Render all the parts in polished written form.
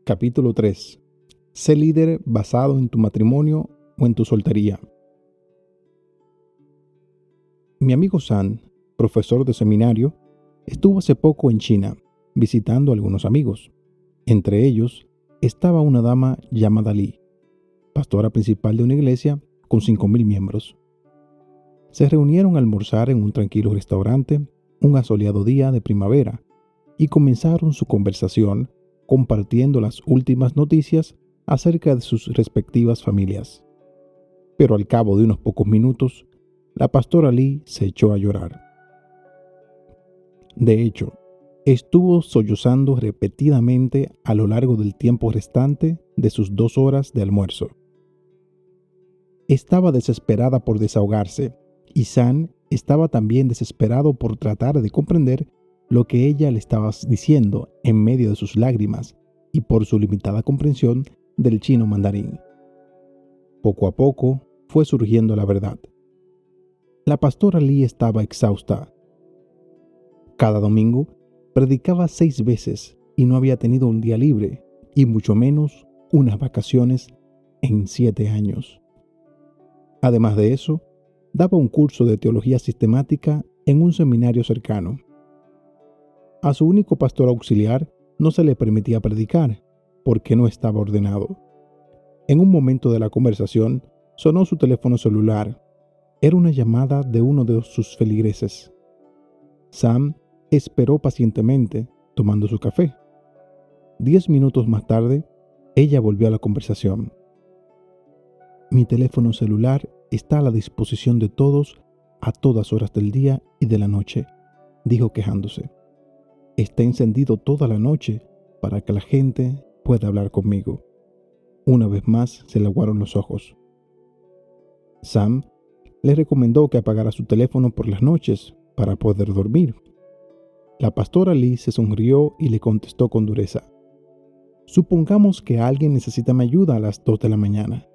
Capítulo 3. Sé líder basado en tu matrimonio o en tu soltería. Mi amigo San, profesor de seminario, estuvo hace poco en China visitando a algunos amigos. Entre ellos estaba una dama llamada Li, pastora principal de una iglesia con 5,000 miembros. Se reunieron a almorzar en un tranquilo restaurante un asoleado día de primavera y comenzaron su conversación compartiendo las últimas noticias acerca de sus respectivas familias. Pero al cabo de unos pocos minutos, la pastora Li se echó a llorar. De hecho, estuvo sollozando repetidamente a lo largo del tiempo restante de sus 2 horas de almuerzo. Estaba desesperada por desahogarse, y San estaba también desesperado por tratar de comprender lo que ella le estaba diciendo en medio de sus lágrimas y por su limitada comprensión del chino mandarín. Poco a poco fue surgiendo la verdad. La pastora Li estaba exhausta. Cada domingo predicaba 6 veces y no había tenido un día libre, y mucho menos unas vacaciones en 7 años. Además de eso, daba un curso de teología sistemática en un seminario cercano. A su único pastor auxiliar no se le permitía predicar, porque no estaba ordenado. En un momento de la conversación, sonó su teléfono celular. Era una llamada de uno de sus feligreses. Sam esperó pacientemente, tomando su café. 10 minutos más tarde, ella volvió a la conversación. Mi teléfono celular está a la disposición de todos a todas horas del día y de la noche, dijo quejándose. Está encendido toda la noche para que la gente pueda hablar conmigo. Una vez más se le aguaron los ojos. Sam le recomendó que apagara su teléfono por las noches para poder dormir. La pastora Li se sonrió y le contestó con dureza. Supongamos que alguien necesita mi ayuda a las 2 de la mañana.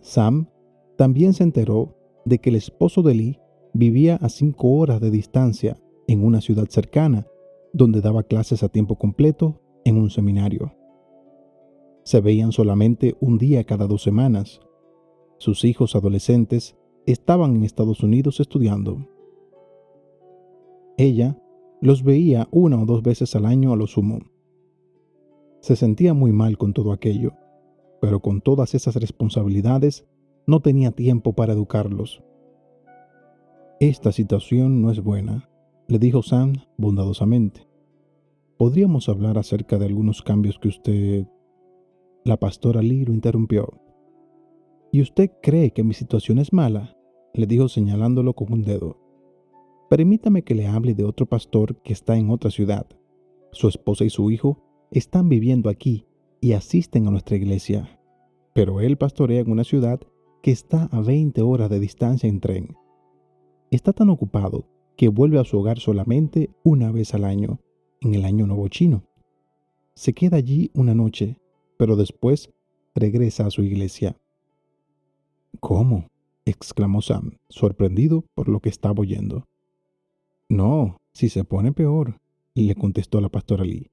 Sam también se enteró de que el esposo de Li vivía a 5 horas de distancia en una ciudad cercana, donde daba clases a tiempo completo en un seminario. Se veían solamente un día cada 2 semanas. Sus hijos adolescentes estaban en Estados Unidos estudiando. Ella los veía 1 o 2 veces al año a lo sumo. Se sentía muy mal con todo aquello, pero con todas esas responsabilidades no tenía tiempo para educarlos. Esta situación no es buena, le dijo Sam bondadosamente. ¿Podríamos hablar acerca de algunos cambios que usted...? La pastora Li lo interrumpió. ¿Y usted cree que mi situación es mala?, le dijo señalándolo con un dedo. Permítame que le hable de otro pastor que está en otra ciudad. Su esposa y su hijo están viviendo aquí y asisten a nuestra iglesia. Pero él pastorea en una ciudad que está a 20 horas de distancia en tren. Está tan ocupado que vuelve a su hogar solamente una vez al año, en el Año Nuevo Chino. Se queda allí una noche, pero después regresa a su iglesia. ¿Cómo?, exclamó Sam, sorprendido por lo que estaba oyendo. No, si se pone peor, le contestó la pastora Li.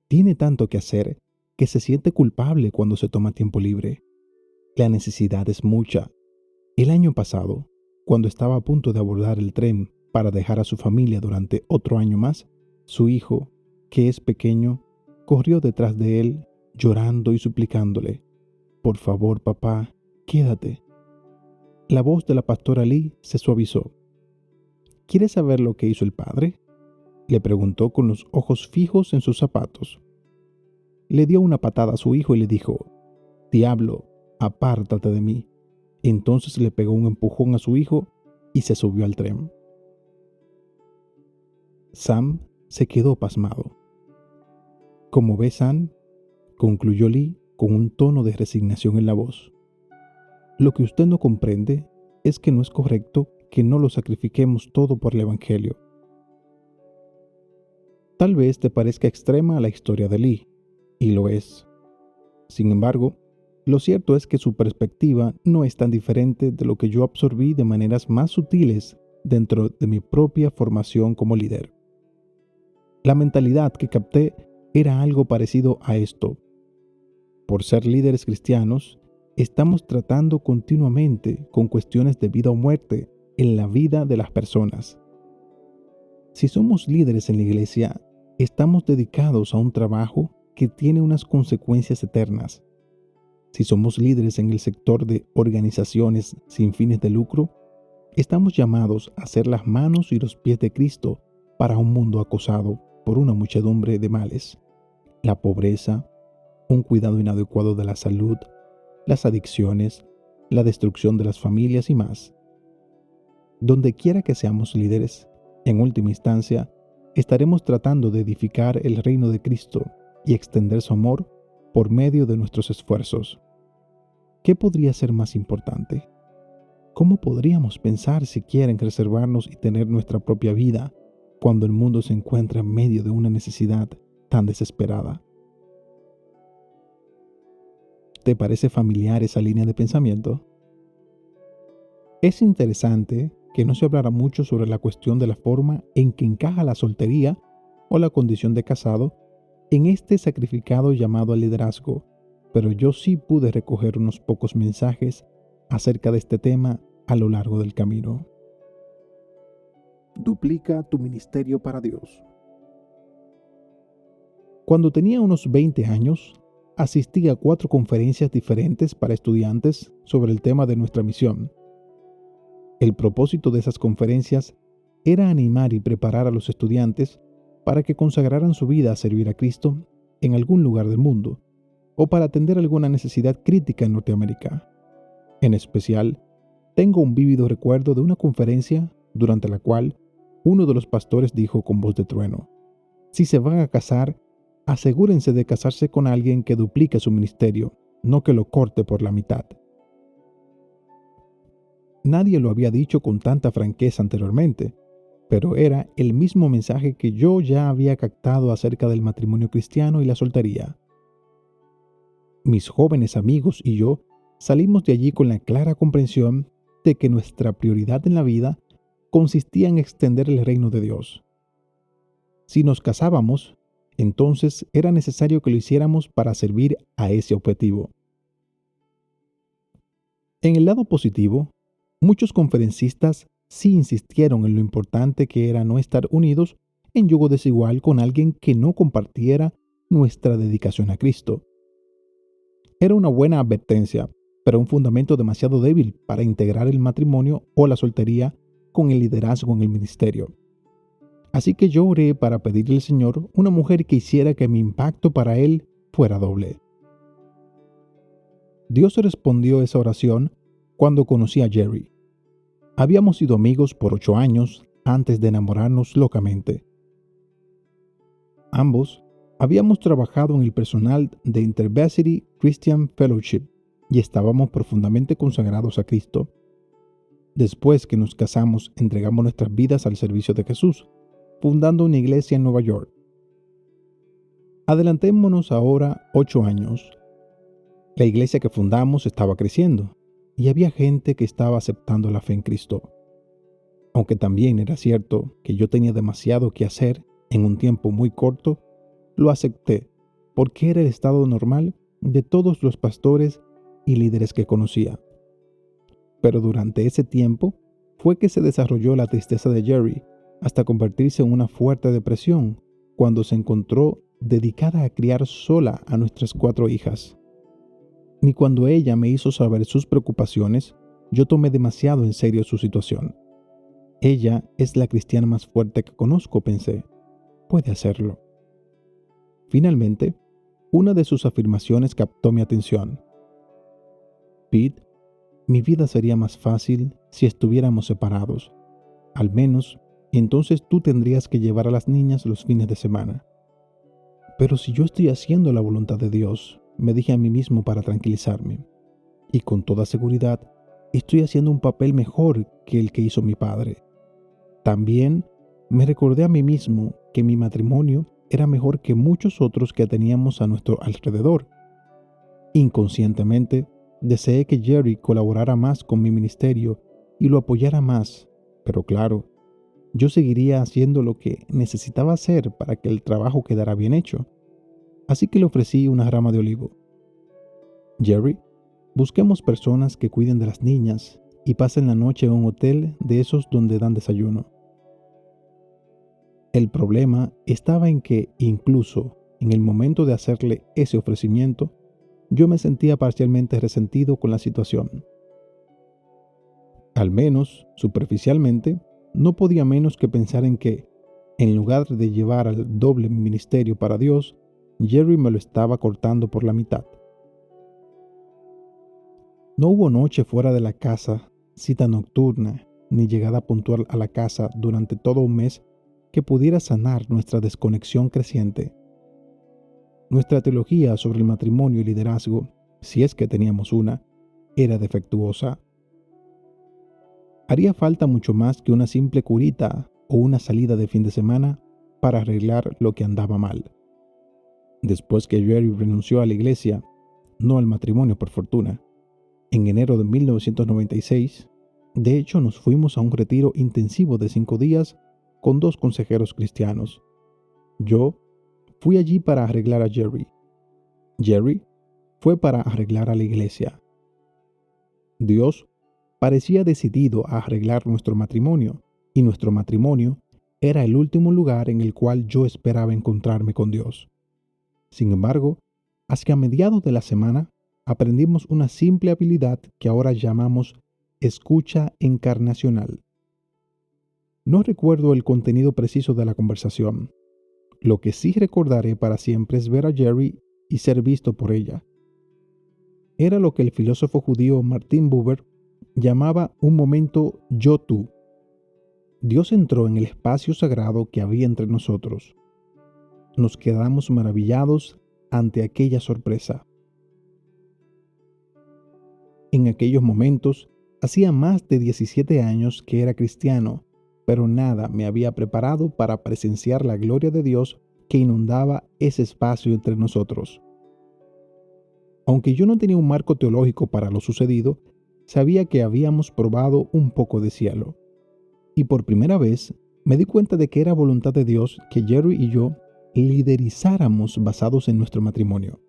Tiene tanto que hacer que se siente culpable cuando se toma tiempo libre. La necesidad es mucha. El año pasado, cuando estaba a punto de abordar el tren para dejar a su familia durante otro año más, su hijo, que es pequeño, corrió detrás de él, llorando y suplicándole: «Por favor, papá, quédate». La voz de la pastora Li se suavizó. «¿Quieres saber lo que hizo el padre?», le preguntó con los ojos fijos en sus zapatos. Le dio una patada a su hijo y le dijo: «Diablo, apártate de mí». Entonces le pegó un empujón a su hijo y se subió al tren. Sam se quedó pasmado. «Como ves, Sam», concluyó Li con un tono de resignación en la voz, «lo que usted no comprende es que no es correcto que no lo sacrifiquemos todo por el Evangelio». Tal vez te parezca extrema la historia de Li, y lo es. Sin embargo, lo cierto es que su perspectiva no es tan diferente de lo que yo absorbí de maneras más sutiles dentro de mi propia formación como líder. La mentalidad que capté era algo parecido a esto. Por ser líderes cristianos, estamos tratando continuamente con cuestiones de vida o muerte en la vida de las personas. Si somos líderes en la iglesia, estamos dedicados a un trabajo que tiene unas consecuencias eternas. Si somos líderes en el sector de organizaciones sin fines de lucro, estamos llamados a ser las manos y los pies de Cristo para un mundo acosado por una muchedumbre de males: la pobreza, un cuidado inadecuado de la salud, las adicciones, la destrucción de las familias y más. Donde quiera que seamos líderes, en última instancia, estaremos tratando de edificar el reino de Cristo y extender su amor por medio de nuestros esfuerzos. ¿Qué podría ser más importante? ¿Cómo podríamos pensar siquiera en reservarnos y tener nuestra propia vida cuando el mundo se encuentra en medio de una necesidad tan desesperada? ¿Te parece familiar esa línea de pensamiento? Es interesante que no se hablara mucho sobre la cuestión de la forma en que encaja la soltería o la condición de casado en este sacrificado llamado al liderazgo, pero yo sí pude recoger unos pocos mensajes acerca de este tema a lo largo del camino. Duplica tu ministerio para Dios. Cuando tenía unos 20 años, asistí a 4 conferencias diferentes para estudiantes sobre el tema de nuestra misión. El propósito de esas conferencias era animar y preparar a los estudiantes para que consagraran su vida a servir a Cristo en algún lugar del mundo, o para atender alguna necesidad crítica en Norteamérica. En especial, tengo un vívido recuerdo de una conferencia durante la cual uno de los pastores dijo con voz de trueno: si se van a casar, asegúrense de casarse con alguien que duplique su ministerio, no que lo corte por la mitad. Nadie lo había dicho con tanta franqueza anteriormente, pero era el mismo mensaje que yo ya había captado acerca del matrimonio cristiano y la soltería. Mis jóvenes amigos y yo salimos de allí con la clara comprensión de que nuestra prioridad en la vida consistía en extender el reino de Dios. Si nos casábamos, entonces era necesario que lo hiciéramos para servir a ese objetivo. En el lado positivo, muchos conferencistas sí insistieron en lo importante que era no estar unidos en yugo desigual con alguien que no compartiera nuestra dedicación a Cristo. Era una buena advertencia, pero un fundamento demasiado débil para integrar el matrimonio o la soltería con el liderazgo en el ministerio. Así que yo oré para pedirle al Señor una mujer que hiciera que mi impacto para Él fuera doble. Dios respondió esa oración cuando conocí a Jerry. Habíamos sido amigos por 8 años antes de enamorarnos locamente. Ambos habíamos trabajado en el personal de InterVarsity Christian Fellowship y estábamos profundamente consagrados a Cristo. Después que nos casamos, entregamos nuestras vidas al servicio de Jesús, fundando una iglesia en Nueva York. Adelantémonos ahora 8 años. La iglesia que fundamos estaba creciendo y había gente que estaba aceptando la fe en Cristo. Aunque también era cierto que yo tenía demasiado que hacer en un tiempo muy corto, lo acepté porque era el estado normal de todos los pastores y líderes que conocía. Pero durante ese tiempo fue que se desarrolló la tristeza de Jerry hasta convertirse en una fuerte depresión cuando se encontró dedicada a criar sola a nuestras 4 hijas. Ni cuando ella me hizo saber sus preocupaciones, yo tomé demasiado en serio su situación. Ella es la cristiana más fuerte que conozco, pensé. Puede hacerlo. Finalmente, una de sus afirmaciones captó mi atención. Pete, mi vida sería más fácil si estuviéramos separados. Al menos, entonces tú tendrías que llevar a las niñas los fines de semana. Pero si yo estoy haciendo la voluntad de Dios, me dije a mí mismo para tranquilizarme, y con toda seguridad, estoy haciendo un papel mejor que el que hizo mi padre. También me recordé a mí mismo que mi matrimonio era mejor que muchos otros que teníamos a nuestro alrededor. Inconscientemente, deseé que Jerry colaborara más con mi ministerio y lo apoyara más, pero claro, yo seguiría haciendo lo que necesitaba hacer para que el trabajo quedara bien hecho. así que le ofrecí una rama de olivo. Jerry, busquemos personas que cuiden de las niñas y pasen la noche en un hotel de esos donde dan desayuno. El problema estaba en que, incluso en el momento de hacerle ese ofrecimiento, yo me sentía parcialmente resentido con la situación. Al menos, superficialmente, no podía menos que pensar en que, en lugar de llevar al doble mi ministerio para Dios, Jerry me lo estaba cortando por la mitad. No hubo noche fuera de la casa, cita nocturna, ni llegada puntual a la casa durante todo un mes que pudiera sanar nuestra desconexión creciente. Nuestra teología sobre el matrimonio y liderazgo, si es que teníamos una, era defectuosa. Haría falta mucho más que una simple curita o una salida de fin de semana para arreglar lo que andaba mal. Después que Jerry renunció a la iglesia, no al matrimonio por fortuna, en enero de 1996, de hecho nos fuimos a un retiro intensivo de 5 días con 2 consejeros cristianos. Yo fui allí para arreglar a Jerry. Jerry fue para arreglar a la iglesia. Dios parecía decidido a arreglar nuestro matrimonio, y nuestro matrimonio era el último lugar en el cual yo esperaba encontrarme con Dios. Sin embargo, hacia mediados de la semana, aprendimos una simple habilidad que ahora llamamos escucha encarnacional. No recuerdo el contenido preciso de la conversación. Lo que sí recordaré para siempre es ver a Jerry y ser visto por ella. Era lo que el filósofo judío Martin Buber llamaba un momento yo-tú. Dios entró en el espacio sagrado que había entre nosotros. Nos quedamos maravillados ante aquella sorpresa. En aquellos momentos, hacía más de 17 años que era cristiano, pero nada me había preparado para presenciar la gloria de Dios que inundaba ese espacio entre nosotros. Aunque yo no tenía un marco teológico para lo sucedido, sabía que habíamos probado un poco de cielo. Y por primera vez me di cuenta de que era voluntad de Dios que Jerry y yo liderizáramos basados en nuestro matrimonio.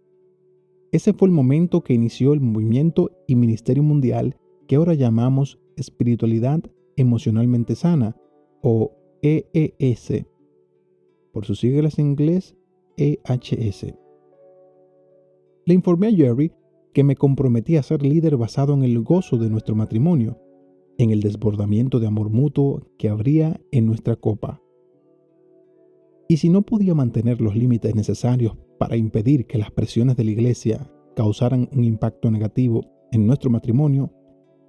Ese fue el momento que inició el movimiento y ministerio mundial que ahora llamamos espiritualidad emocionalmente sana, o EES, por sus siglas en inglés EHS. Le informé a Jerry que me comprometí a ser líder basado en el gozo de nuestro matrimonio, en el desbordamiento de amor mutuo que habría en nuestra copa. Y si no podía mantener los límites necesarios para impedir que las presiones de la iglesia causaran un impacto negativo en nuestro matrimonio,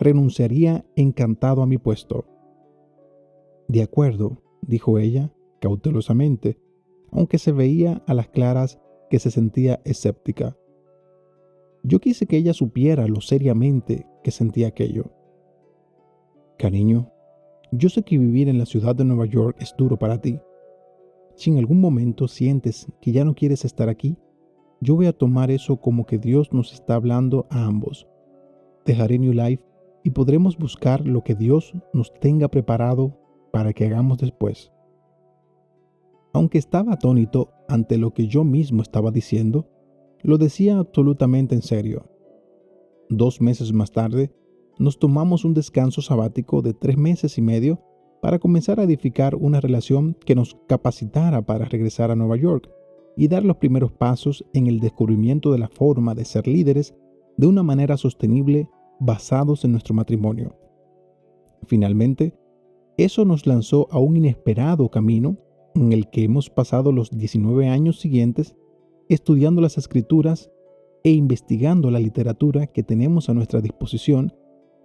renunciaría encantado a mi puesto. De acuerdo, dijo ella, cautelosamente, aunque se veía a las claras que se sentía escéptica. Yo quise que ella supiera lo seriamente que sentía aquello. Cariño, yo sé que vivir en la ciudad de Nueva York es duro para ti. Si en algún momento sientes que ya no quieres estar aquí, yo voy a tomar eso como que Dios nos está hablando a ambos. Dejaré New Life y podremos buscar lo que Dios nos tenga preparado para que hagamos después. Aunque estaba atónito ante lo que yo mismo estaba diciendo, lo decía absolutamente en serio. 2 meses más tarde, nos tomamos un descanso sabático de 3 meses y medio para comenzar a edificar una relación que nos capacitara para regresar a Nueva York y dar los primeros pasos en el descubrimiento de la forma de ser líderes de una manera sostenible basados en nuestro matrimonio. Finalmente, eso nos lanzó a un inesperado camino en el que hemos pasado los 19 años siguientes estudiando las escrituras e investigando la literatura que tenemos a nuestra disposición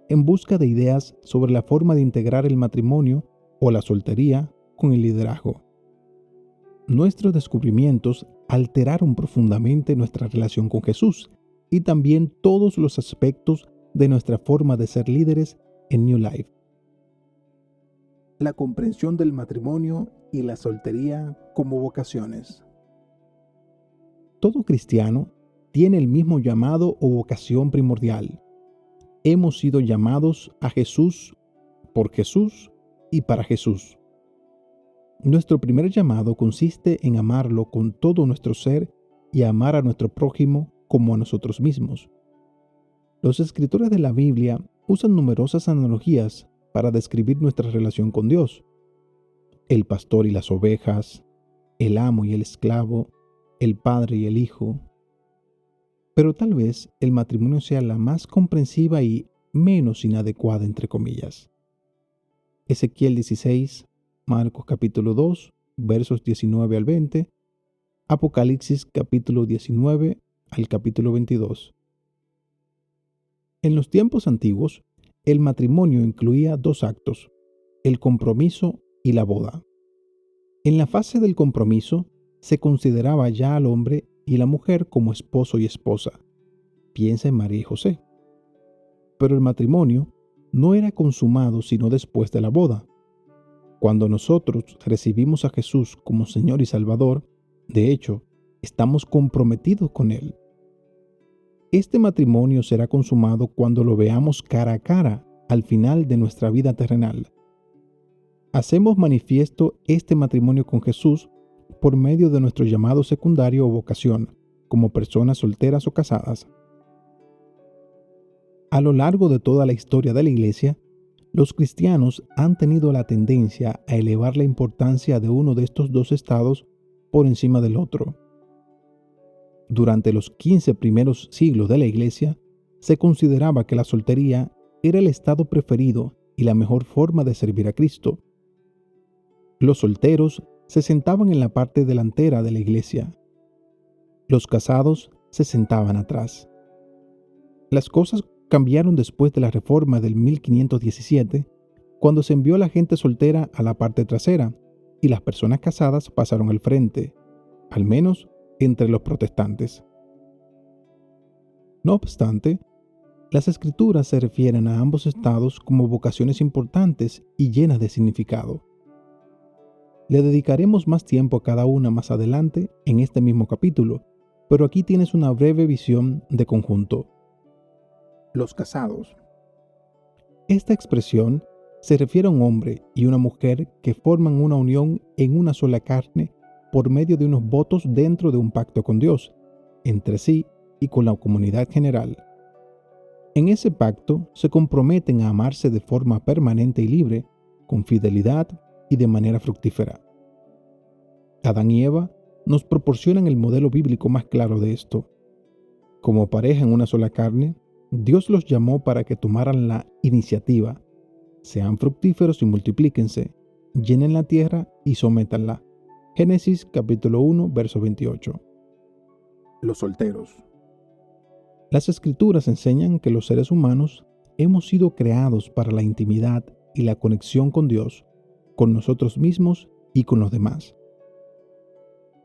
en busca de ideas sobre la forma de integrar el matrimonio o la soltería con el liderazgo. Nuestros descubrimientos alteraron profundamente nuestra relación con Jesús y también todos los aspectos de nuestra forma de ser líderes en New Life. La comprensión del matrimonio y la soltería como vocaciones. Todo cristiano tiene el mismo llamado o vocación primordial. Hemos sido llamados a Jesús, por Jesús y para Jesús. Nuestro primer llamado consiste en amarlo con todo nuestro ser y a amar a nuestro prójimo como a nosotros mismos. Los escritores de la Biblia usan numerosas analogías para describir nuestra relación con Dios. El pastor y las ovejas, el amo y el esclavo, el padre y el hijo. Pero tal vez el matrimonio sea la más comprensiva y menos inadecuada, entre comillas. Ezequiel 16, Marcos capítulo 2, versos 19 al 20, Apocalipsis capítulo 19 al capítulo 22. En los tiempos antiguos, el matrimonio incluía dos actos, el compromiso y la boda. En la fase del compromiso, se consideraba ya al hombre y la mujer como esposo y esposa. Piensa en María y José. Pero el matrimonio no era consumado sino después de la boda. Cuando nosotros recibimos a Jesús como Señor y Salvador, de hecho, estamos comprometidos con Él. Este matrimonio será consumado cuando lo veamos cara a cara al final de nuestra vida terrenal. Hacemos manifiesto este matrimonio con Jesús por medio de nuestro llamado secundario o vocación, como personas solteras o casadas. A lo largo de toda la historia de la Iglesia, los cristianos han tenido la tendencia a elevar la importancia de uno de estos dos estados por encima del otro. Durante los 15 primeros siglos de la Iglesia, se consideraba que la soltería era el estado preferido y la mejor forma de servir a Cristo. Los solteros se sentaban en la parte delantera de la iglesia. Los casados se sentaban atrás. Las cosas cambiaron después de la reforma del 1517, cuando se envió a la gente soltera a la parte trasera y las personas casadas pasaron al frente, al menos entre los protestantes. No obstante, las escrituras se refieren a ambos estados como vocaciones importantes y llenas de significado. Le dedicaremos más tiempo a cada una más adelante en este mismo capítulo, pero aquí tienes una breve visión de conjunto. Los casados. Esta expresión se refiere a un hombre y una mujer que forman una unión en una sola carne por medio de unos votos dentro de un pacto con Dios, entre sí y con la comunidad general. En ese pacto se comprometen a amarse de forma permanente y libre, con fidelidad y de manera fructífera. Adán y Eva nos proporcionan el modelo bíblico más claro de esto. Como pareja en una sola carne, Dios los llamó para que tomaran la iniciativa. Sean fructíferos y multiplíquense, llenen la tierra y sométanla. Génesis capítulo 1, verso 28. Los solteros. Las escrituras enseñan que los seres humanos hemos sido creados para la intimidad y la conexión con Dios, con nosotros mismos y con los demás.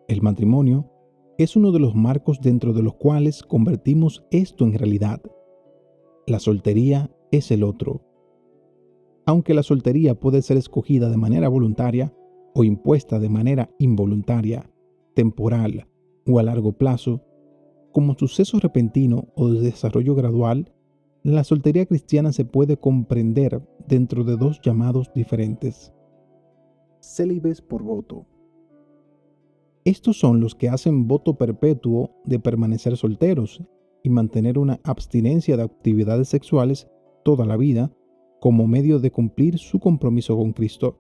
El matrimonio es uno de los marcos dentro de los cuales convertimos esto en realidad. La soltería es el otro. Aunque la soltería puede ser escogida de manera voluntaria o impuesta de manera involuntaria, temporal o a largo plazo, como suceso repentino o de desarrollo gradual, la soltería cristiana se puede comprender dentro de dos llamados diferentes. Célibes por voto. Estos son los que hacen voto perpetuo de permanecer solteros y mantener una abstinencia de actividades sexuales toda la vida como medio de cumplir su compromiso con Cristo.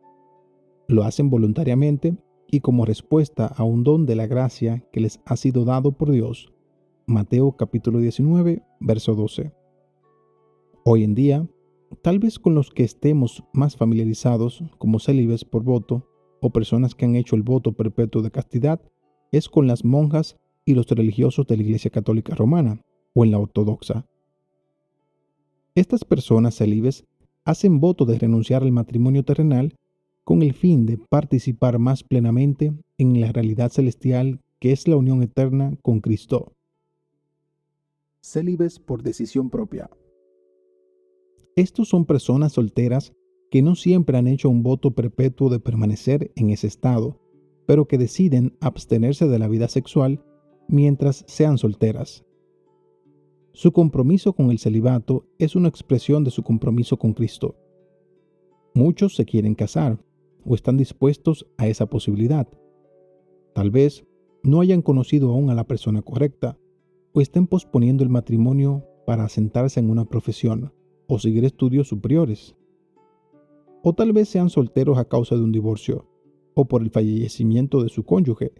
Lo hacen voluntariamente y como respuesta a un don de la gracia que les ha sido dado por Dios. Mateo capítulo 19, verso 12. Hoy en día, tal vez con los que estemos más familiarizados como célibes por voto o personas que han hecho el voto perpetuo de castidad, es con las monjas y los religiosos de la Iglesia Católica Romana o en la ortodoxa. Estas personas célibes hacen voto de renunciar al matrimonio terrenal con el fin de participar más plenamente en la realidad celestial que es la unión eterna con Cristo. Célibes por decisión propia. Estos son personas solteras que no siempre han hecho un voto perpetuo de permanecer en ese estado, pero que deciden abstenerse de la vida sexual mientras sean solteras. Su compromiso con el celibato es una expresión de su compromiso con Cristo. Muchos se quieren casar o están dispuestos a esa posibilidad. Tal vez no hayan conocido aún a la persona correcta o estén posponiendo el matrimonio para asentarse en una profesión o seguir estudios superiores. O tal vez sean solteros a causa de un divorcio o por el fallecimiento de su cónyuge.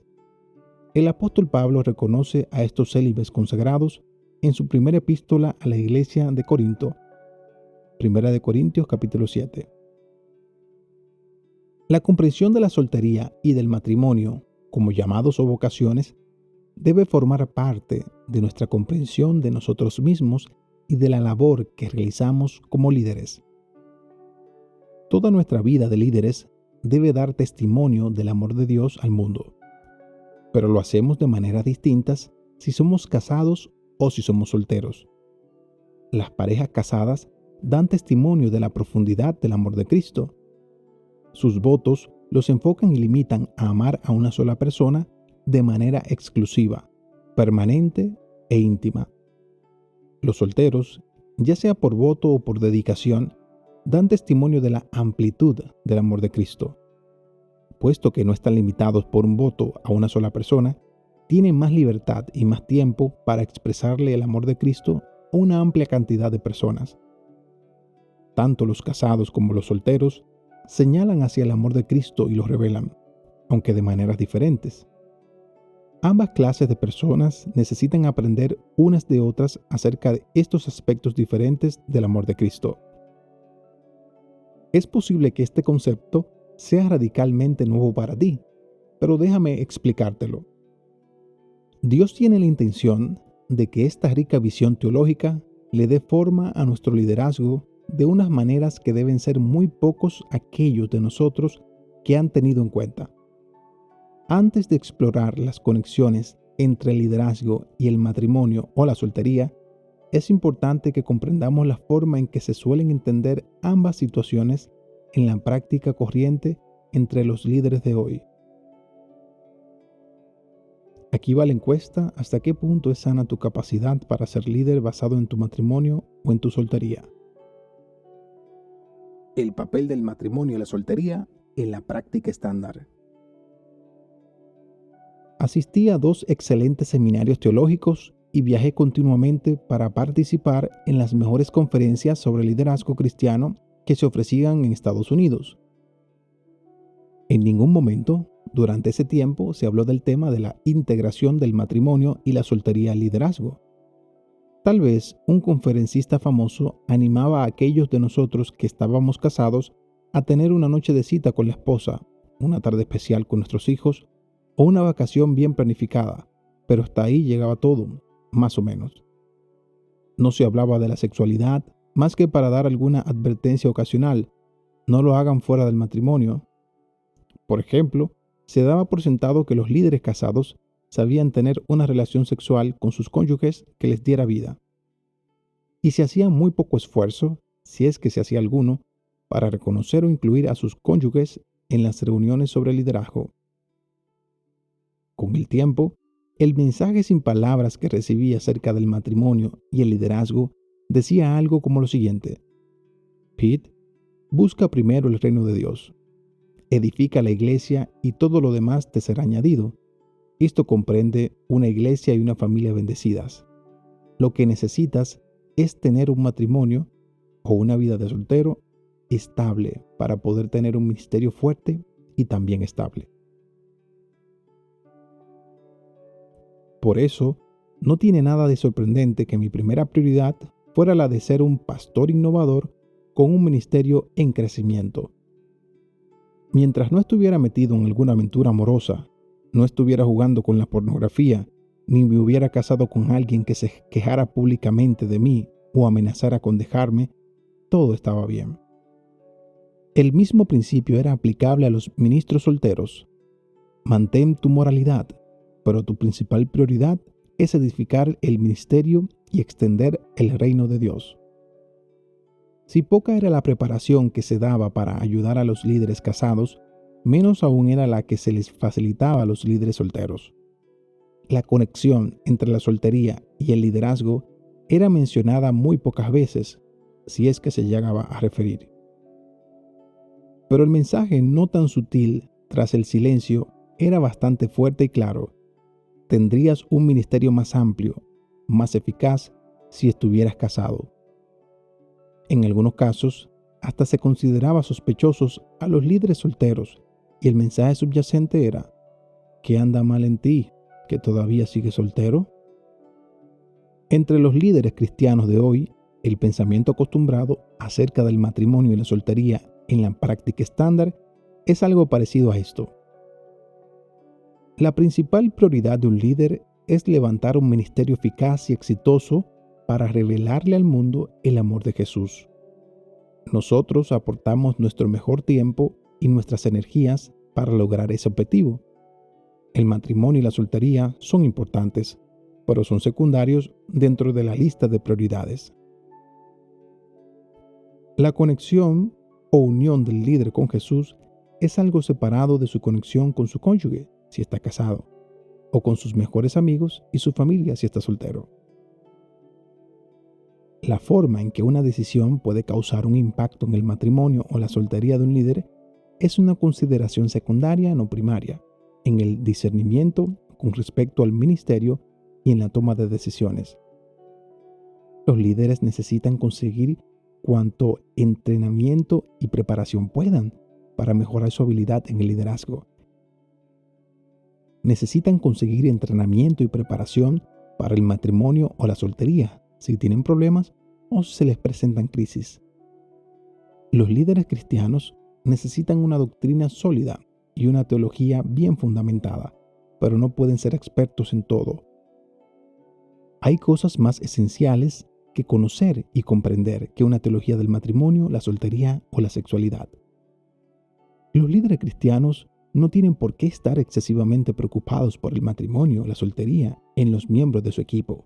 El apóstol Pablo reconoce a estos célibes consagrados en su primera epístola a la iglesia de Corinto, 1 Corintios capítulo 7. La comprensión de la soltería y del matrimonio como llamados o vocaciones debe formar parte de nuestra comprensión de nosotros mismos y de la labor que realizamos como líderes. Toda nuestra vida de líderes debe dar testimonio del amor de Dios al mundo, pero lo hacemos de maneras distintas si somos casados o si somos solteros. Las parejas casadas dan testimonio de la profundidad del amor de Cristo. Sus votos los enfocan y limitan a amar a una sola persona de manera exclusiva, permanente e íntima. Los solteros, ya sea por voto o por dedicación, dan testimonio de la amplitud del amor de Cristo. Puesto que no están limitados por un voto a una sola persona, tienen más libertad y más tiempo para expresarle el amor de Cristo a una amplia cantidad de personas. Tanto los casados como los solteros señalan hacia el amor de Cristo y lo revelan, aunque de maneras diferentes. Ambas clases de personas necesitan aprender unas de otras acerca de estos aspectos diferentes del amor de Cristo. Es posible que este concepto sea radicalmente nuevo para ti, pero déjame explicártelo. Dios tiene la intención de que esta rica visión teológica le dé forma a nuestro liderazgo de unas maneras que deben ser muy pocos aquellos de nosotros que han tenido en cuenta. Antes de explorar las conexiones entre el liderazgo y el matrimonio o la soltería, es importante que comprendamos la forma en que se suelen entender ambas situaciones en la práctica corriente entre los líderes de hoy. Aquí va la encuesta: ¿hasta qué punto es sana tu capacidad para ser líder basado en tu matrimonio o en tu soltería? El papel del matrimonio y la soltería en la práctica estándar. Asistí a 2 excelentes seminarios teológicos y viajé continuamente para participar en las mejores conferencias sobre liderazgo cristiano que se ofrecían en Estados Unidos. En ningún momento durante ese tiempo se habló del tema de la integración del matrimonio y la soltería al liderazgo. Tal vez un conferencista famoso animaba a aquellos de nosotros que estábamos casados a tener una noche de cita con la esposa, una tarde especial con nuestros hijos o una vacación bien planificada, pero hasta ahí llegaba todo, más o menos. No se hablaba de la sexualidad más que para dar alguna advertencia ocasional: no lo hagan fuera del matrimonio. Por ejemplo, se daba por sentado que los líderes casados sabían tener una relación sexual con sus cónyuges que les diera vida. Y se hacía muy poco esfuerzo, si es que se hacía alguno, para reconocer o incluir a sus cónyuges en las reuniones sobre liderazgo. Con el tiempo, el mensaje sin palabras que recibí acerca del matrimonio y el liderazgo decía algo como lo siguiente: Pete, busca primero el reino de Dios. Edifica la iglesia y todo lo demás te será añadido. Esto comprende una iglesia y una familia bendecidas. Lo que necesitas es tener un matrimonio o una vida de soltero estable para poder tener un ministerio fuerte y también estable. Por eso, no tiene nada de sorprendente que mi primera prioridad fuera la de ser un pastor innovador con un ministerio en crecimiento. Mientras no estuviera metido en alguna aventura amorosa, no estuviera jugando con la pornografía, ni me hubiera casado con alguien que se quejara públicamente de mí o amenazara con dejarme, todo estaba bien. El mismo principio era aplicable a los ministros solteros. Mantén tu moralidad, pero tu principal prioridad es edificar el ministerio y extender el reino de Dios. Si poca era la preparación que se daba para ayudar a los líderes casados, menos aún era la que se les facilitaba a los líderes solteros. La conexión entre la soltería y el liderazgo era mencionada muy pocas veces, si es que se llegaba a referir. Pero el mensaje no tan sutil tras el silencio era bastante fuerte y claro. tendrías un ministerio más amplio, más eficaz si estuvieras casado. En algunos casos, hasta se consideraba sospechosos a los líderes solteros, y el mensaje subyacente era: ¿qué anda mal en ti, que todavía sigues soltero? Entre los líderes cristianos de hoy, el pensamiento acostumbrado acerca del matrimonio y la soltería en la práctica estándar es algo parecido a esto. La principal prioridad de un líder es levantar un ministerio eficaz y exitoso para revelarle al mundo el amor de Jesús. Nosotros aportamos nuestro mejor tiempo y nuestras energías para lograr ese objetivo. El matrimonio y la soltería son importantes, pero son secundarios dentro de la lista de prioridades. La conexión o unión del líder con Jesús es algo separado de su conexión con su cónyuge, si está casado, o con sus mejores amigos y su familia, si está soltero. La forma en que una decisión puede causar un impacto en el matrimonio o la soltería de un líder es una consideración secundaria, no primaria, en el discernimiento con respecto al ministerio y en la toma de decisiones. Los líderes necesitan conseguir cuanto entrenamiento y preparación puedan para mejorar su habilidad en el liderazgo. Necesitan conseguir entrenamiento y preparación para el matrimonio o la soltería, si tienen problemas o si se les presentan crisis. Los líderes cristianos necesitan una doctrina sólida y una teología bien fundamentada, pero no pueden ser expertos en todo. Hay cosas más esenciales que conocer y comprender que una teología del matrimonio, la soltería o la sexualidad. Los líderes cristianos no tienen por qué estar excesivamente preocupados por el matrimonio, la soltería, en los miembros de su equipo.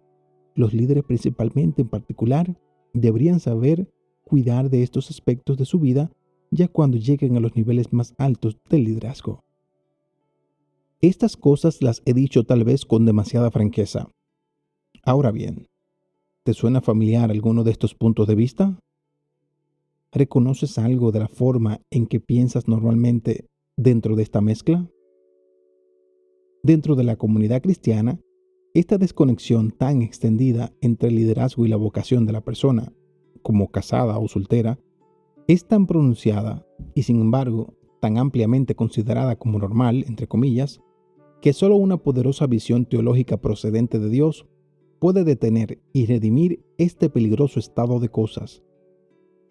Los líderes principalmente en particular deberían saber cuidar de estos aspectos de su vida ya cuando lleguen a los niveles más altos del liderazgo. Estas cosas las he dicho tal vez con demasiada franqueza. Ahora bien, ¿te suena familiar alguno de estos puntos de vista? ¿Reconoces algo de la forma en que piensas normalmente dentro de esta mezcla? Dentro de la comunidad cristiana, esta desconexión tan extendida entre el liderazgo y la vocación de la persona, como casada o soltera, es tan pronunciada y sin embargo tan ampliamente considerada como normal, entre comillas, que solo una poderosa visión teológica procedente de Dios puede detener y redimir este peligroso estado de cosas.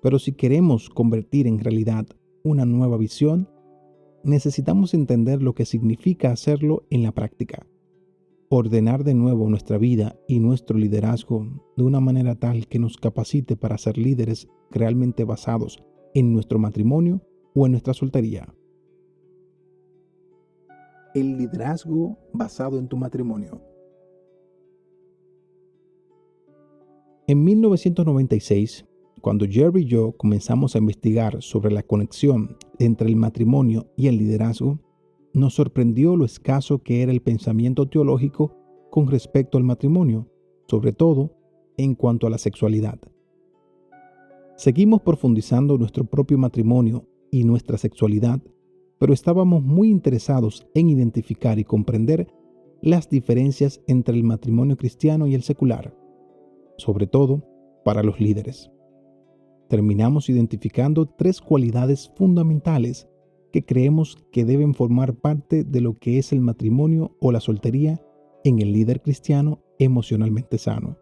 Pero si queremos convertir en realidad una nueva visión, necesitamos entender lo que significa hacerlo en la práctica. Ordenar de nuevo nuestra vida y nuestro liderazgo de una manera tal que nos capacite para ser líderes realmente basados en nuestro matrimonio o en nuestra soltería. El liderazgo basado en tu matrimonio. En 1996, cuando Jerry y yo comenzamos a investigar sobre la conexión entre el matrimonio y el liderazgo, nos sorprendió lo escaso que era el pensamiento teológico con respecto al matrimonio, sobre todo en cuanto a la sexualidad. Seguimos profundizando nuestro propio matrimonio y nuestra sexualidad, pero estábamos muy interesados en identificar y comprender las diferencias entre el matrimonio cristiano y el secular, sobre todo para los líderes. Terminamos identificando 3 cualidades fundamentales que creemos que deben formar parte de lo que es el matrimonio o la soltería en el líder cristiano emocionalmente sano.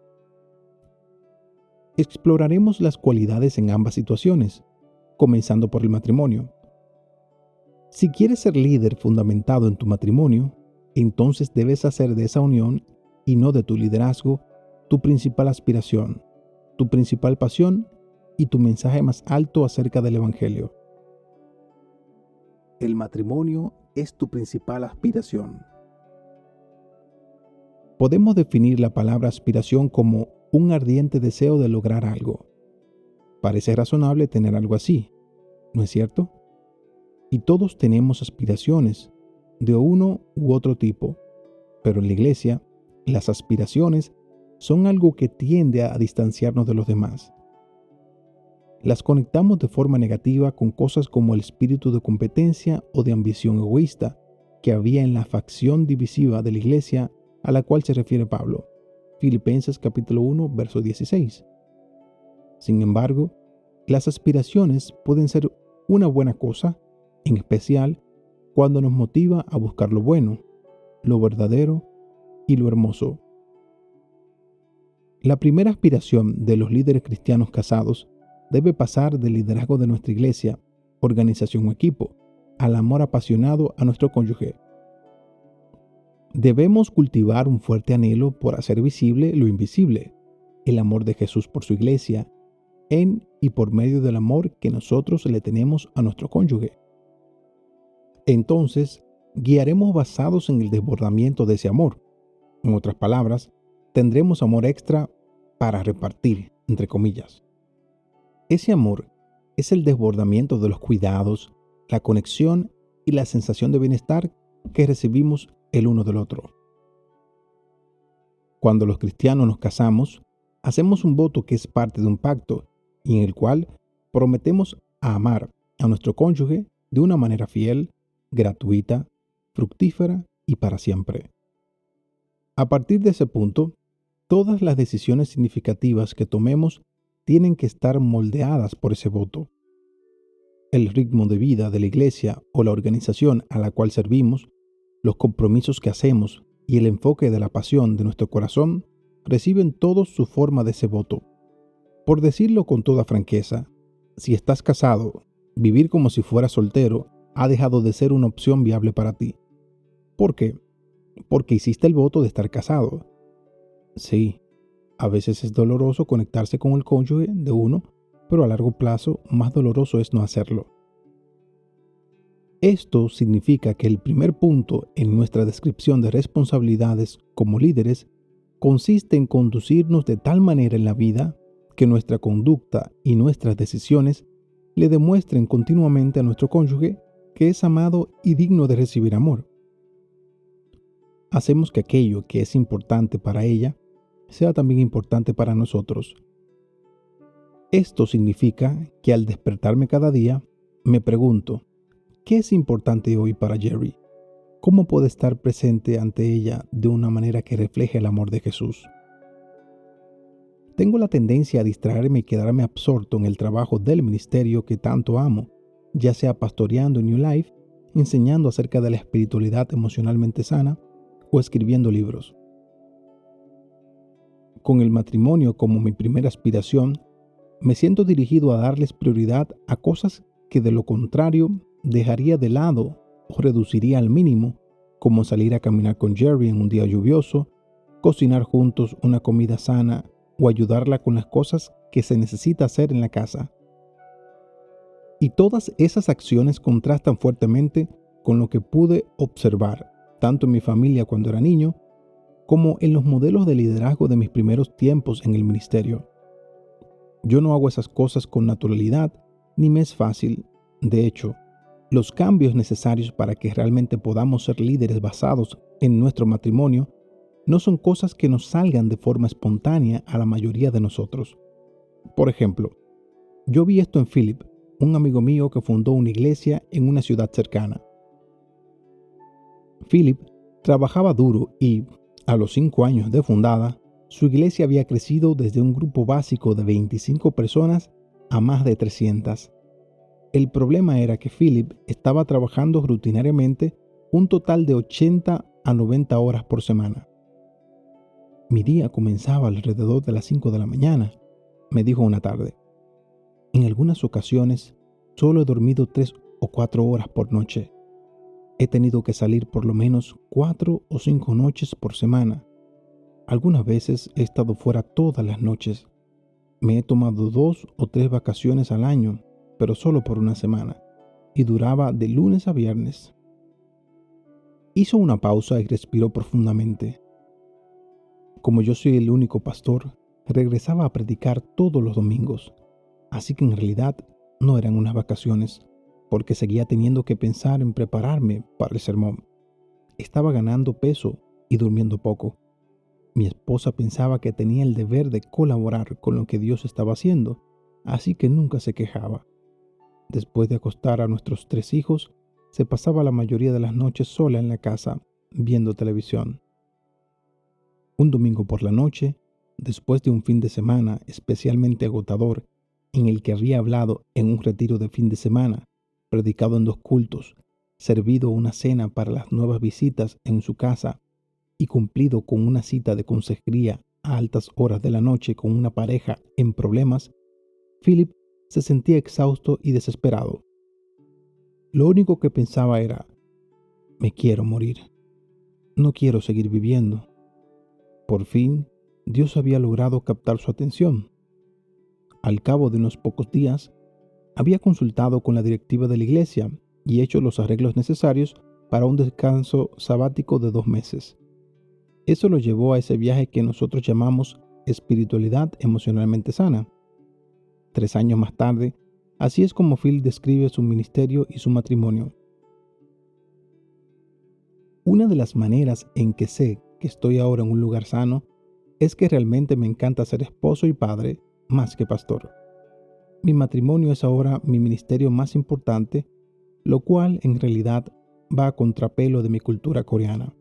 Exploraremos las cualidades en ambas situaciones, comenzando por el matrimonio. Si quieres ser líder fundamentado en tu matrimonio, entonces debes hacer de esa unión y no de tu liderazgo tu principal aspiración, tu principal pasión y tu mensaje más alto acerca del Evangelio. El matrimonio es tu principal aspiración. Podemos definir la palabra aspiración como un ardiente deseo de lograr algo. Parece razonable tener algo así, ¿no es cierto? Y todos tenemos aspiraciones de uno u otro tipo, pero en la iglesia, las aspiraciones son algo que tiende a distanciarnos de los demás. Las conectamos de forma negativa con cosas como el espíritu de competencia o de ambición egoísta que había en la facción divisiva de la iglesia a la cual se refiere Pablo. Filipenses capítulo 1, verso 16. Sin embargo, las aspiraciones pueden ser una buena cosa, en especial cuando nos motiva a buscar lo bueno, lo verdadero y lo hermoso. La primera aspiración de los líderes cristianos casados debe pasar del liderazgo de nuestra iglesia, organización o equipo, al amor apasionado a nuestro cónyuge. Debemos cultivar un fuerte anhelo por hacer visible lo invisible, el amor de Jesús por su iglesia, en y por medio del amor que nosotros le tenemos a nuestro cónyuge. Entonces, guiaremos basados en el desbordamiento de ese amor. En otras palabras, tendremos amor extra para repartir, entre comillas. Ese amor es el desbordamiento de los cuidados, la conexión y la sensación de bienestar que recibimos el uno del otro. Cuando los cristianos nos casamos, hacemos un voto que es parte de un pacto y en el cual prometemos a amar a nuestro cónyuge de una manera fiel, gratuita, fructífera y para siempre. A partir de ese punto, todas las decisiones significativas que tomemos tienen que estar moldeadas por ese voto. El ritmo de vida de la iglesia o la organización a la cual servimos, los compromisos que hacemos y el enfoque de la pasión de nuestro corazón reciben todos su forma de ese voto. Por decirlo con toda franqueza, si estás casado, vivir como si fueras soltero ha dejado de ser una opción viable para ti. ¿Por qué? Porque hiciste el voto de estar casado. Sí, a veces es doloroso conectarse con el cónyuge de uno, pero a largo plazo más doloroso es no hacerlo. Esto significa que el primer punto en nuestra descripción de responsabilidades como líderes consiste en conducirnos de tal manera en la vida que nuestra conducta y nuestras decisiones le demuestren continuamente a nuestro cónyuge que es amado y digno de recibir amor. Hacemos que aquello que es importante para ella sea también importante para nosotros. Esto significa que al despertarme cada día, me pregunto, ¿qué es importante hoy para Jerry? ¿Cómo puedo estar presente ante ella de una manera que refleje el amor de Jesús? Tengo la tendencia a distraerme y quedarme absorto en el trabajo del ministerio que tanto amo, ya sea pastoreando en New Life, enseñando acerca de la espiritualidad emocionalmente sana o escribiendo libros. Con el matrimonio como mi primera aspiración, me siento dirigido a darles prioridad a cosas que de lo contrario dejaría de lado o reduciría al mínimo, como salir a caminar con Jerry en un día lluvioso, cocinar juntos una comida sana o ayudarla con las cosas que se necesita hacer en la casa. Y todas esas acciones contrastan fuertemente con lo que pude observar, tanto en mi familia cuando era niño, como en los modelos de liderazgo de mis primeros tiempos en el ministerio. Yo no hago esas cosas con naturalidad, ni me es fácil. De hecho, los cambios necesarios para que realmente podamos ser líderes basados en nuestro matrimonio no son cosas que nos salgan de forma espontánea a la mayoría de nosotros. Por ejemplo, yo vi esto en Philip, un amigo mío que fundó una iglesia en una ciudad cercana. Philip trabajaba duro y, a los 5 años de fundada, su iglesia había crecido desde un grupo básico de 25 personas a más de 300. El problema era que Philip estaba trabajando rutinariamente un total de 80 a 90 horas por semana. Mi día comenzaba alrededor de las 5 de la mañana, me dijo una tarde. En algunas ocasiones solo he dormido 3 o 4 horas por noche. He tenido que salir por lo menos 4 o 5 noches por semana. Algunas veces he estado fuera todas las noches. Me he tomado 2 o 3 vacaciones al año, pero solo por una semana, y duraba de lunes a viernes. Hizo una pausa y respiró profundamente. Como yo soy el único pastor, regresaba a predicar todos los domingos, así que en realidad no eran unas vacaciones, porque seguía teniendo que pensar en prepararme para el sermón. Estaba ganando peso y durmiendo poco. Mi esposa pensaba que tenía el deber de colaborar con lo que Dios estaba haciendo, así que nunca se quejaba. Después de acostar a nuestros 3 hijos, se pasaba la mayoría de las noches sola en la casa, viendo televisión. Un domingo por la noche, después de un fin de semana especialmente agotador, en el que había hablado en un retiro de fin de semana, predicado en 2 cultos, servido una cena para las nuevas visitas en su casa y cumplido con una cita de consejería a altas horas de la noche con una pareja en problemas, Philip se sentía exhausto y desesperado. Lo único que pensaba era: me quiero morir. No quiero seguir viviendo. Por fin, Dios había logrado captar su atención. Al cabo de unos pocos días, había consultado con la directiva de la iglesia y hecho los arreglos necesarios para un descanso sabático de 2 meses. Eso lo llevó a ese viaje que nosotros llamamos espiritualidad emocionalmente sana. 3 años más tarde, así es como Phil describe su ministerio y su matrimonio. Una de las maneras en que sé que estoy ahora en un lugar sano es que realmente me encanta ser esposo y padre más que pastor. Mi matrimonio es ahora mi ministerio más importante, lo cual en realidad va a contrapelo de mi cultura coreana.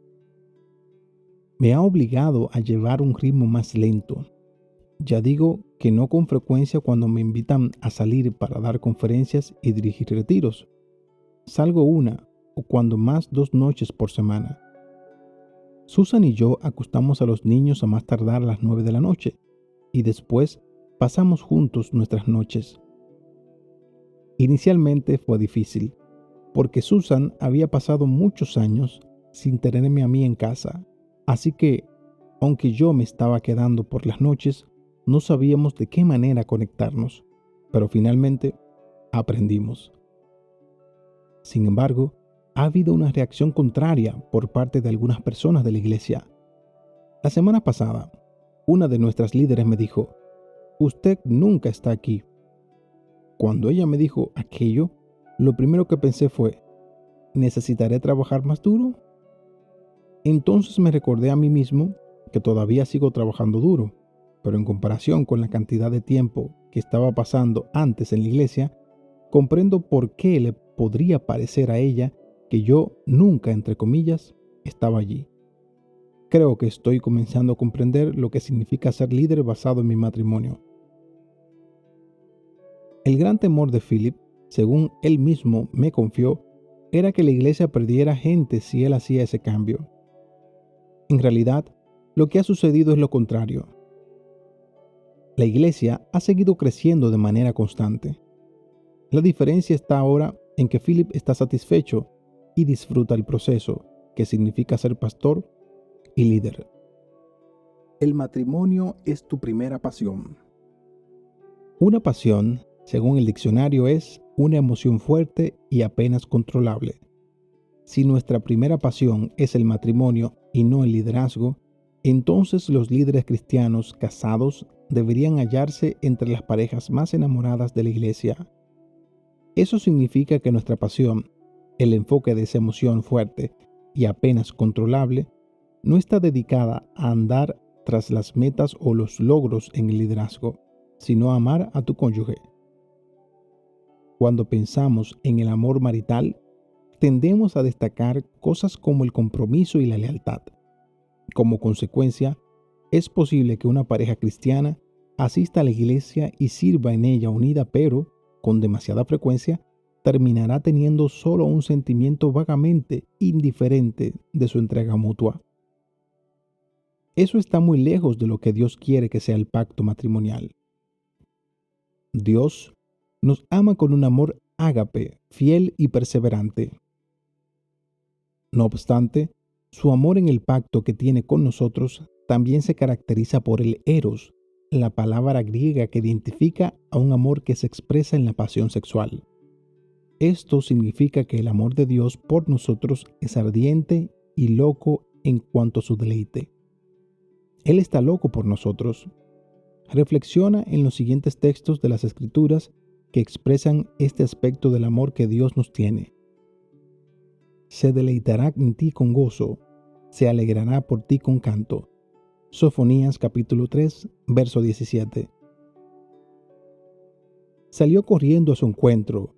Me ha obligado a llevar un ritmo más lento. Ya digo que no con frecuencia cuando me invitan a salir para dar conferencias y dirigir retiros. Salgo una o cuando más 2 noches por semana. Susan y yo acostamos a los niños a más tardar a las 9 de la noche y después pasamos juntos nuestras noches. Inicialmente fue difícil, porque Susan había pasado muchos años sin tenerme a mí en casa, así que, aunque yo me estaba quedando por las noches, no sabíamos de qué manera conectarnos, pero finalmente aprendimos. Sin embargo, ha habido una reacción contraria por parte de algunas personas de la iglesia. La semana pasada, una de nuestras líderes me dijo: «Usted nunca está aquí». Cuando ella me dijo aquello, lo primero que pensé fue: ¿necesitaré trabajar más duro? Entonces me recordé a mí mismo que todavía sigo trabajando duro, pero en comparación con la cantidad de tiempo que estaba pasando antes en la iglesia, comprendo por qué le podría parecer a ella que yo nunca, entre comillas, estaba allí. Creo que estoy comenzando a comprender lo que significa ser líder basado en mi matrimonio. El gran temor de Philip, según él mismo me confió, era que la iglesia perdiera gente si él hacía ese cambio. En realidad, lo que ha sucedido es lo contrario. La iglesia ha seguido creciendo de manera constante. La diferencia está ahora en que Philip está satisfecho y disfruta el proceso, que significa ser pastor y líder. El matrimonio es tu primera pasión. Una pasión, según el diccionario, es una emoción fuerte y apenas controlable. Si nuestra primera pasión es el matrimonio y no el liderazgo, entonces los líderes cristianos casados deberían hallarse entre las parejas más enamoradas de la iglesia. Eso significa que nuestra pasión, el enfoque de esa emoción fuerte y apenas controlable, no está dedicada a andar tras las metas o los logros en el liderazgo, sino a amar a tu cónyuge. Cuando pensamos en el amor marital, tendemos a destacar cosas como el compromiso y la lealtad. Como consecuencia, es posible que una pareja cristiana asista a la iglesia y sirva en ella unida, pero, con demasiada frecuencia, terminará teniendo solo un sentimiento vagamente indiferente de su entrega mutua. Eso está muy lejos de lo que Dios quiere que sea el pacto matrimonial. Dios nos ama con un amor ágape, fiel y perseverante. No obstante, su amor en el pacto que tiene con nosotros también se caracteriza por el eros, la palabra griega que identifica a un amor que se expresa en la pasión sexual. Esto significa que el amor de Dios por nosotros es ardiente y loco en cuanto a su deleite. Él está loco por nosotros. Reflexiona en los siguientes textos de las Escrituras que expresan este aspecto del amor que Dios nos tiene. Se deleitará en ti con gozo, se alegrará por ti con canto. Sofonías capítulo 3, verso 17. Salió corriendo a su encuentro,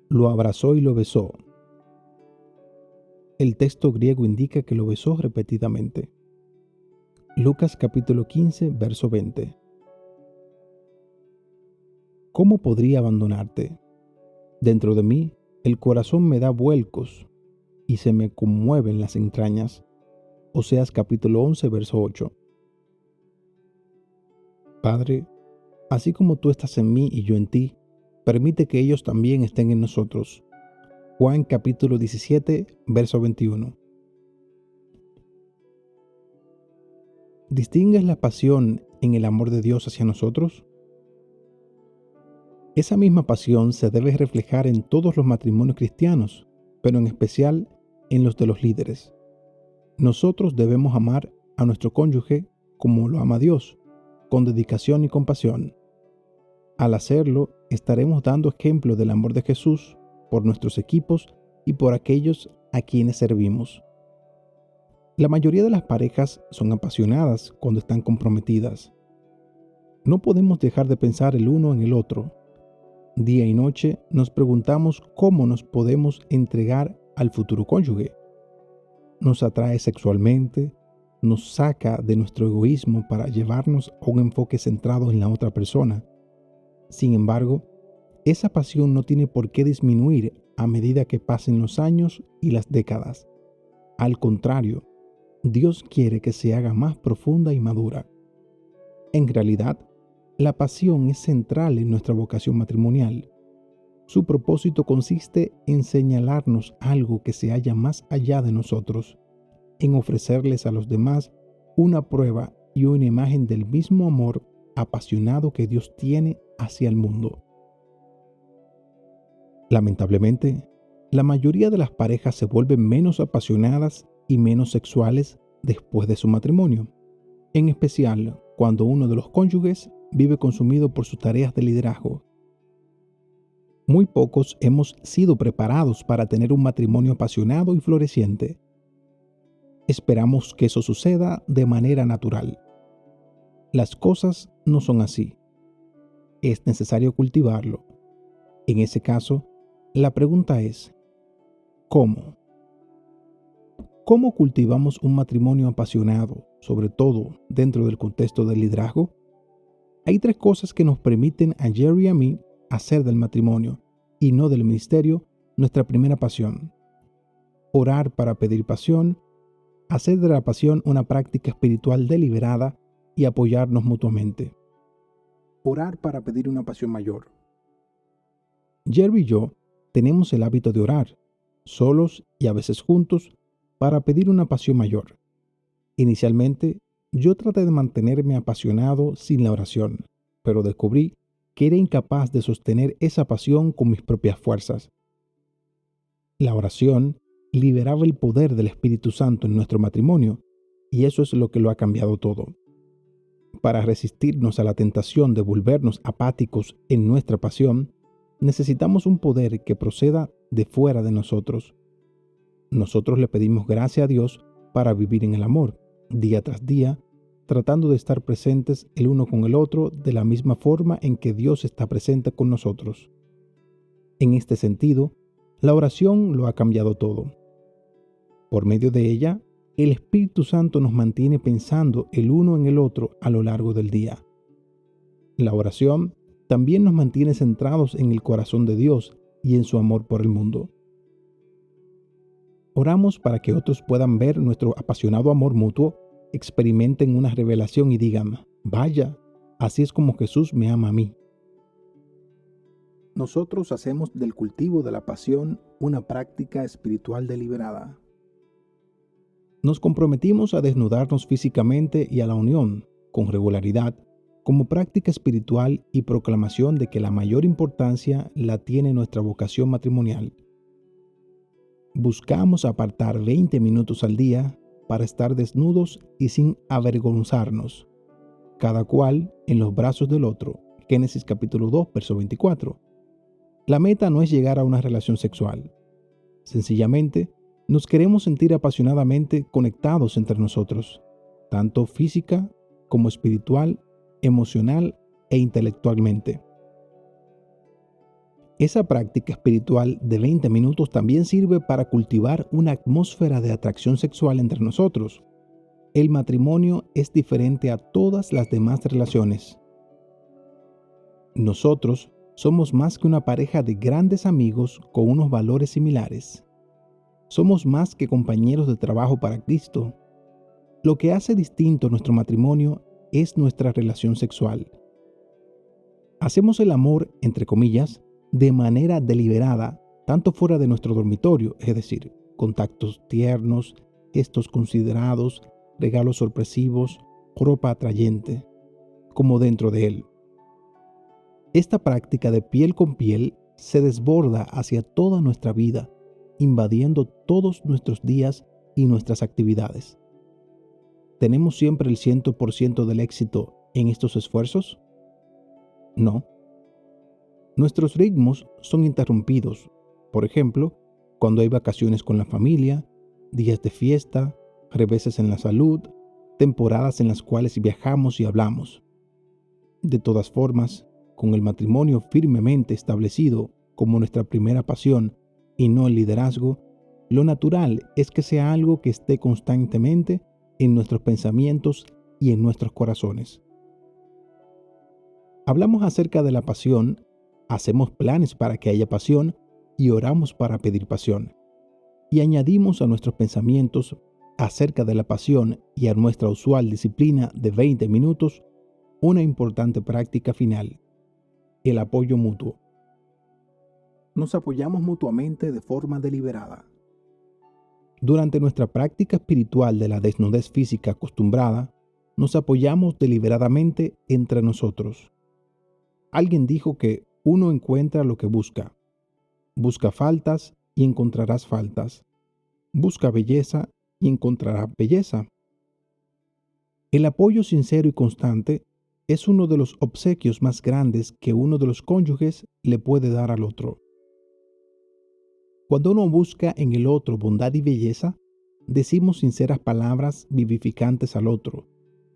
lo abrazó y lo besó. El texto griego indica que lo besó repetidamente. Lucas capítulo 15, verso 20. ¿Cómo podría abandonarte? Dentro de mí, el corazón me da vuelcos y se me conmueven las entrañas. Oseas capítulo 11, verso 8. Padre, así como tú estás en mí y yo en ti, permite que ellos también estén en nosotros. Juan capítulo 17, verso 21. ¿Distingues la pasión en el amor de Dios hacia nosotros? Esa misma pasión se debe reflejar en todos los matrimonios cristianos, pero en especial en los de los líderes. Nosotros debemos amar a nuestro cónyuge como lo ama Dios, con dedicación y compasión. Al hacerlo, estaremos dando ejemplo del amor de Jesús por nuestros equipos y por aquellos a quienes servimos. La mayoría de las parejas son apasionadas cuando están comprometidas. No podemos dejar de pensar el uno en el otro. Día y noche nos preguntamos cómo nos podemos entregar al futuro cónyuge. Nos atrae sexualmente, nos saca de nuestro egoísmo para llevarnos a un enfoque centrado en la otra persona. Sin embargo, esa pasión no tiene por qué disminuir a medida que pasen los años y las décadas. Al contrario, Dios quiere que se haga más profunda y madura. En realidad, la pasión es central en nuestra vocación matrimonial. Su propósito consiste en señalarnos algo que se halla más allá de nosotros, en ofrecerles a los demás una prueba y una imagen del mismo amor apasionado que Dios tiene hacia el mundo. Lamentablemente, la mayoría de las parejas se vuelven menos apasionadas y menos sexuales después de su matrimonio, en especial cuando uno de los cónyuges vive consumido por sus tareas de liderazgo. Muy pocos hemos sido preparados para tener un matrimonio apasionado y floreciente. Esperamos que eso suceda de manera natural. Las cosas no son así. Es necesario cultivarlo. En ese caso, la pregunta es, ¿cómo? ¿Cómo cultivamos un matrimonio apasionado, sobre todo dentro del contexto del liderazgo? Hay 3 cosas que nos permiten a Jerry y a mí hacer del matrimonio, y no del ministerio, nuestra primera pasión. Orar para pedir pasión, hacer de la pasión una práctica espiritual deliberada y apoyarnos mutuamente. Orar para pedir una pasión mayor. Jerry y yo tenemos el hábito de orar, solos y a veces juntos, para pedir una pasión mayor. Inicialmente, yo traté de mantenerme apasionado sin la oración, pero descubrí que era incapaz de sostener esa pasión con mis propias fuerzas. La oración liberaba el poder del Espíritu Santo en nuestro matrimonio, y eso es lo que lo ha cambiado todo. Para resistirnos a la tentación de volvernos apáticos en nuestra pasión, necesitamos un poder que proceda de fuera de nosotros. Nosotros le pedimos gracia a Dios para vivir en el amor, día tras día, tratando de estar presentes el uno con el otro de la misma forma en que Dios está presente con nosotros. En este sentido, la oración lo ha cambiado todo. Por medio de ella, el Espíritu Santo nos mantiene pensando el uno en el otro a lo largo del día. La oración también nos mantiene centrados en el corazón de Dios y en su amor por el mundo. Oramos para que otros puedan ver nuestro apasionado amor mutuo, experimenten una revelación y digan, vaya, así es como Jesús me ama a mí. Nosotros hacemos del cultivo de la pasión una práctica espiritual deliberada. Nos comprometimos a desnudarnos físicamente y a la unión, con regularidad, como práctica espiritual y proclamación de que la mayor importancia la tiene nuestra vocación matrimonial. Buscamos apartar 20 minutos al día para estar desnudos y sin avergonzarnos, cada cual en los brazos del otro. Génesis capítulo 2, verso 24. La meta no es llegar a una relación sexual. Sencillamente, nos queremos sentir apasionadamente conectados entre nosotros, tanto física como espiritual, emocional e intelectualmente. Esa práctica espiritual de 20 minutos también sirve para cultivar una atmósfera de atracción sexual entre nosotros. El matrimonio es diferente a todas las demás relaciones. Nosotros somos más que una pareja de grandes amigos con unos valores similares. Somos más que compañeros de trabajo para Cristo. Lo que hace distinto nuestro matrimonio es nuestra relación sexual. Hacemos el amor, entre comillas, de manera deliberada, tanto fuera de nuestro dormitorio, es decir, contactos tiernos, gestos considerados, regalos sorpresivos, ropa atrayente, como dentro de él. Esta práctica de piel con piel se desborda hacia toda nuestra vida, invadiendo todos nuestros días y nuestras actividades. ¿Tenemos siempre el 100% del éxito en estos esfuerzos? No. Nuestros ritmos son interrumpidos, por ejemplo, cuando hay vacaciones con la familia, días de fiesta, reveses en la salud, temporadas en las cuales viajamos y hablamos. De todas formas, con el matrimonio firmemente establecido como nuestra primera pasión y no el liderazgo, lo natural es que sea algo que esté constantemente en nuestros pensamientos y en nuestros corazones. Hablamos acerca de la pasión, hacemos planes para que haya pasión y oramos para pedir pasión. Y añadimos a nuestros pensamientos acerca de la pasión y a nuestra usual disciplina de 20 minutos una importante práctica final: el apoyo mutuo. Nos apoyamos mutuamente de forma deliberada. Durante nuestra práctica espiritual de la desnudez física acostumbrada, nos apoyamos deliberadamente entre nosotros. Alguien dijo que uno encuentra lo que busca. Busca faltas y encontrarás faltas. Busca belleza y encontrarás belleza. El apoyo sincero y constante es uno de los obsequios más grandes que uno de los cónyuges le puede dar al otro. Cuando uno busca en el otro bondad y belleza, decimos sinceras palabras vivificantes al otro.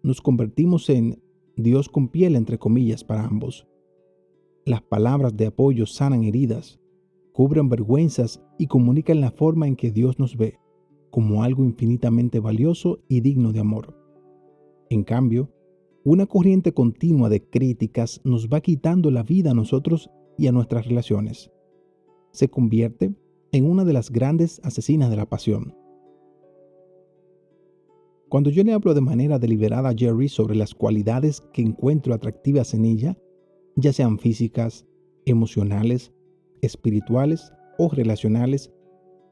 Nos convertimos en Dios con piel, entre comillas, para ambos. Las palabras de apoyo sanan heridas, cubren vergüenzas y comunican la forma en que Dios nos ve, como algo infinitamente valioso y digno de amor. En cambio, una corriente continua de críticas nos va quitando la vida a nosotros y a nuestras relaciones. Se convierte en una de las grandes asesinas de la pasión. Cuando yo le hablo de manera deliberada a Jerry sobre las cualidades que encuentro atractivas en ella, ya sean físicas, emocionales, espirituales o relacionales,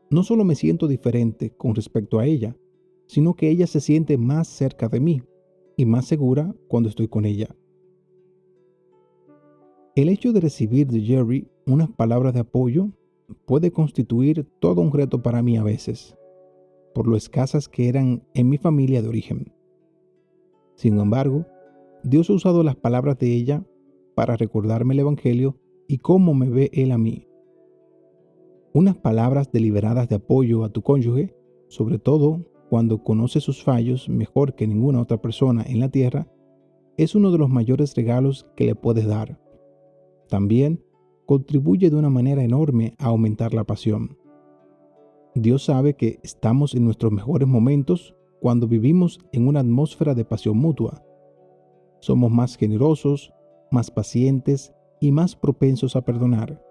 no solo me siento diferente con respecto a ella, sino que ella se siente más cerca de mí y más segura cuando estoy con ella. El hecho de recibir de Jerry unas palabras de apoyo puede constituir todo un reto para mí a veces, por lo escasas que eran en mi familia de origen. Sin embargo, Dios ha usado las palabras de ella para recordarme el Evangelio y cómo me ve Él a mí. Unas palabras deliberadas de apoyo a tu cónyuge, sobre todo cuando conoce sus fallos mejor que ninguna otra persona en la tierra, es uno de los mayores regalos que le puedes dar. También contribuye de una manera enorme a aumentar la pasión. Dios sabe que estamos en nuestros mejores momentos cuando vivimos en una atmósfera de pasión mutua. Somos más generosos, más pacientes y más propensos a perdonar.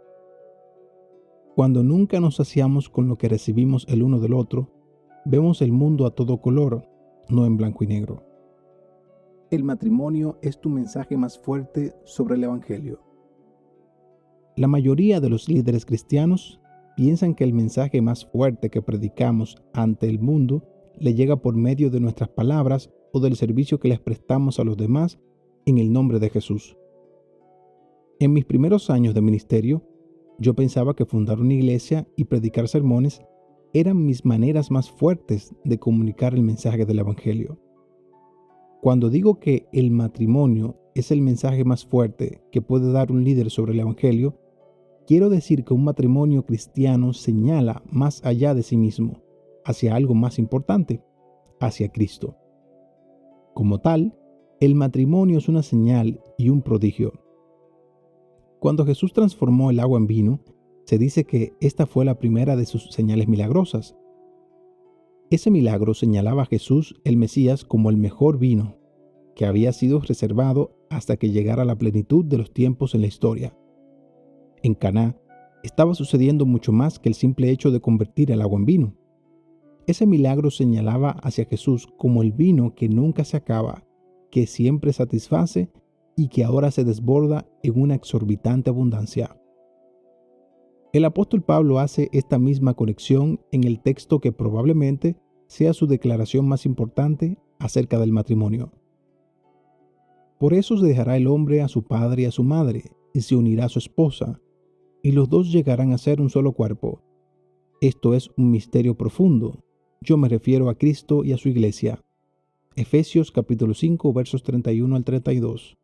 Cuando nunca nos saciamos con lo que recibimos el uno del otro, vemos el mundo a todo color, no en blanco y negro. El matrimonio es tu mensaje más fuerte sobre el Evangelio. La mayoría de los líderes cristianos piensan que el mensaje más fuerte que predicamos ante el mundo le llega por medio de nuestras palabras o del servicio que les prestamos a los demás en el nombre de Jesús. En mis primeros años de ministerio, yo pensaba que fundar una iglesia y predicar sermones eran mis maneras más fuertes de comunicar el mensaje del Evangelio. Cuando digo que el matrimonio es el mensaje más fuerte que puede dar un líder sobre el Evangelio, quiero decir que un matrimonio cristiano señala más allá de sí mismo, hacia algo más importante, hacia Cristo. Como tal, el matrimonio es una señal y un prodigio. Cuando Jesús transformó el agua en vino, se dice que esta fue la primera de sus señales milagrosas. Ese milagro señalaba a Jesús el Mesías como el mejor vino, que había sido reservado hasta que llegara la plenitud de los tiempos en la historia. En Caná estaba sucediendo mucho más que el simple hecho de convertir el agua en vino. Ese milagro señalaba hacia Jesús como el vino que nunca se acaba, que siempre satisface y que ahora se desborda en una exorbitante abundancia. El apóstol Pablo hace esta misma conexión en el texto que probablemente sea su declaración más importante acerca del matrimonio. Por eso se dejará el hombre a su padre y a su madre, y se unirá a su esposa, y los dos llegarán a ser un solo cuerpo. Esto es un misterio profundo. Yo me refiero a Cristo y a su iglesia. Efesios capítulo 5, versos 31 al 32.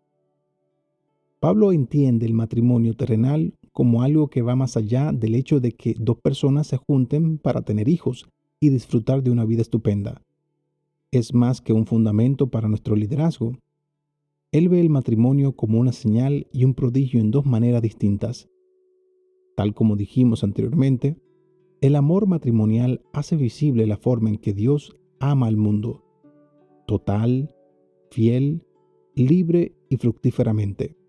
Pablo entiende el matrimonio terrenal como algo que va más allá del hecho de que dos personas se junten para tener hijos y disfrutar de una vida estupenda. Es más que un fundamento para nuestro liderazgo. Él ve el matrimonio como una señal y un prodigio en dos maneras distintas. Tal como dijimos anteriormente, el amor matrimonial hace visible la forma en que Dios ama al mundo, total, fiel, libre y fructíferamente.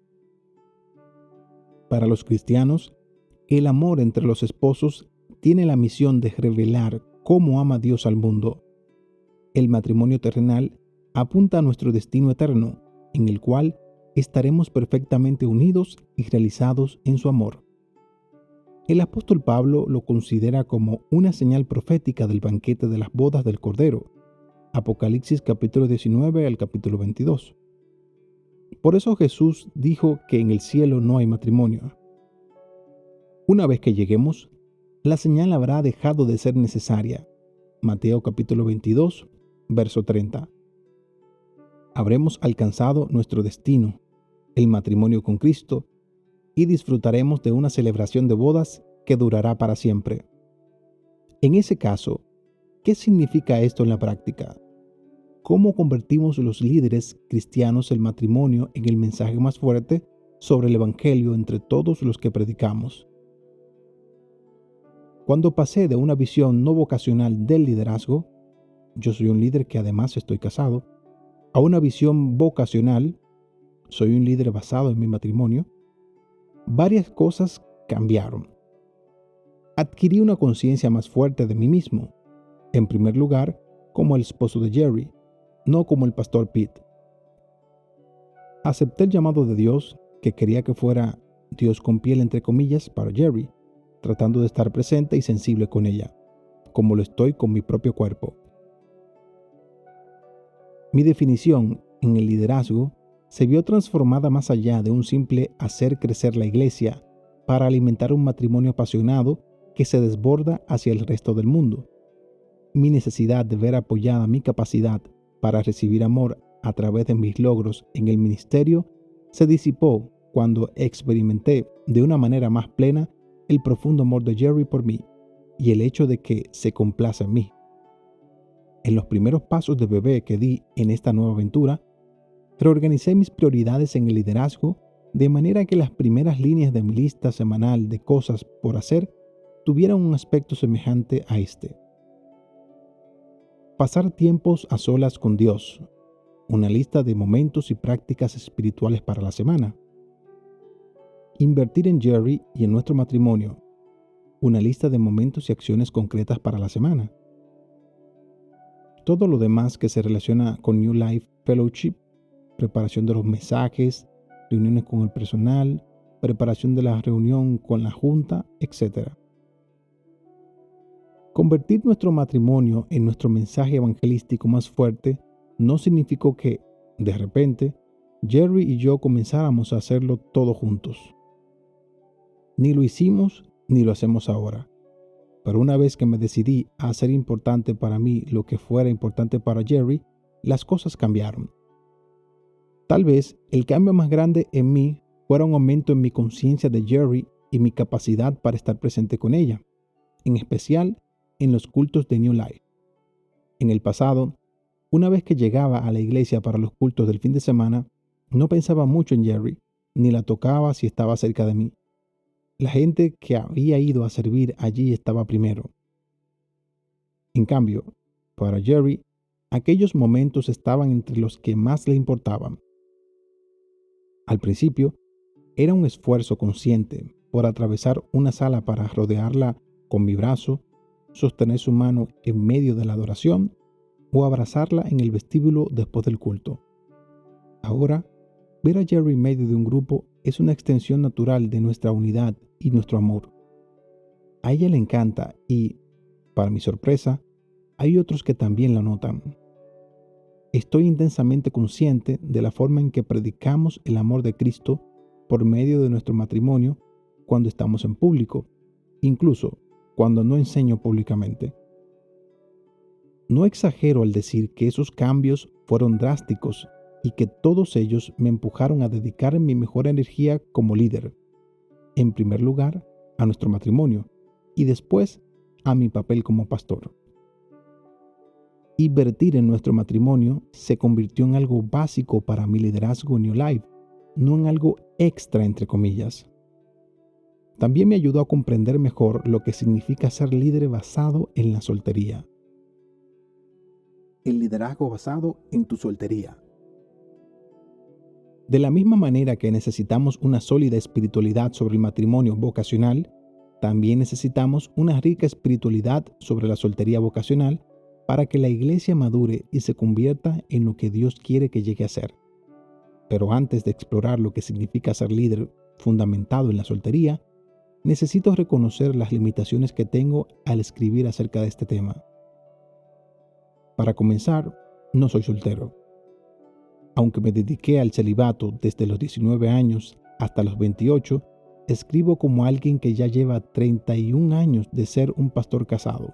Para los cristianos, el amor entre los esposos tiene la misión de revelar cómo ama Dios al mundo. El matrimonio terrenal apunta a nuestro destino eterno, en el cual estaremos perfectamente unidos y realizados en su amor. El apóstol Pablo lo considera como una señal profética del banquete de las bodas del Cordero, Apocalipsis capítulo 19 al capítulo 22. Por eso Jesús dijo que en el cielo no hay matrimonio. Una vez que lleguemos, la señal habrá dejado de ser necesaria. Mateo capítulo 22, verso 30. Habremos alcanzado nuestro destino, el matrimonio con Cristo, y disfrutaremos de una celebración de bodas que durará para siempre. En ese caso, ¿qué significa esto en la práctica? ¿Cómo convertimos los líderes cristianos el matrimonio en el mensaje más fuerte sobre el Evangelio entre todos los que predicamos? Cuando pasé de una visión no vocacional del liderazgo, yo soy un líder que además estoy casado, a una visión vocacional, soy un líder basado en mi matrimonio, varias cosas cambiaron. Adquirí una conciencia más fuerte de mí mismo, en primer lugar, como el esposo de Jerry, no como el pastor Pete. Acepté el llamado de Dios, que quería que fuera Dios con piel entre comillas para Jerry, tratando de estar presente y sensible con ella, como lo estoy con mi propio cuerpo. Mi definición en el liderazgo se vio transformada más allá de un simple hacer crecer la iglesia para alimentar un matrimonio apasionado que se desborda hacia el resto del mundo. Mi necesidad de ver apoyada mi capacidad para recibir amor a través de mis logros en el ministerio se disipó cuando experimenté de una manera más plena el profundo amor de Jerry por mí y el hecho de que se complace en mí. En los primeros pasos de bebé que di en esta nueva aventura, reorganicé mis prioridades en el liderazgo de manera que las primeras líneas de mi lista semanal de cosas por hacer tuvieran un aspecto semejante a este. Pasar tiempos a solas con Dios, una lista de momentos y prácticas espirituales para la semana. Invertir en Jerry y en nuestro matrimonio, una lista de momentos y acciones concretas para la semana. Todo lo demás que se relaciona con New Life Fellowship, preparación de los mensajes, reuniones con el personal, preparación de la reunión con la junta, etc. Convertir nuestro matrimonio en nuestro mensaje evangelístico más fuerte no significó que, de repente, Jerry y yo comenzáramos a hacerlo todo juntos. Ni lo hicimos ni lo hacemos ahora. Pero una vez que me decidí a hacer importante para mí lo que fuera importante para Jerry, las cosas cambiaron. Tal vez el cambio más grande en mí fuera un aumento en mi conciencia de Jerry y mi capacidad para estar presente con ella, en especial en los cultos de New Life. En el pasado, una vez que llegaba a la iglesia para los cultos del fin de semana, no pensaba mucho en Jerry, ni la tocaba si estaba cerca de mí. La gente que había ido a servir allí estaba primero. En cambio, Para Jerry, aquellos momentos estaban entre los que más le importaban. Al principio, era un esfuerzo consciente por atravesar una sala para rodearla con mi brazo, sostener su mano en medio de la adoración o abrazarla en el vestíbulo después del culto. Ahora, ver a Jerry en medio de un grupo es una extensión natural de nuestra unidad y nuestro amor. A ella le encanta y, para mi sorpresa, hay otros que también la notan. Estoy intensamente consciente de la forma en que predicamos el amor de Cristo por medio de nuestro matrimonio cuando estamos en público, incluso cuando no enseño públicamente. No exagero al decir que esos cambios fueron drásticos y que todos ellos me empujaron a dedicar mi mejor energía como líder, en primer lugar a nuestro matrimonio y después a mi papel como pastor. Invertir en nuestro matrimonio se convirtió en algo básico para mi liderazgo en New Life, no en algo extra entre comillas. También me ayudó a comprender mejor lo que significa ser líder basado en la soltería. El liderazgo basado en tu soltería. De la misma manera que necesitamos una sólida espiritualidad sobre el matrimonio vocacional, también necesitamos una rica espiritualidad sobre la soltería vocacional para que la iglesia madure y se convierta en lo que Dios quiere que llegue a ser. Pero antes de explorar lo que significa ser líder fundamentado en la soltería, necesito reconocer las limitaciones que tengo al escribir acerca de este tema. Para comenzar, no soy soltero. Aunque me dediqué al celibato desde los 19 años hasta los 28, escribo como alguien que ya lleva 31 años de ser un pastor casado.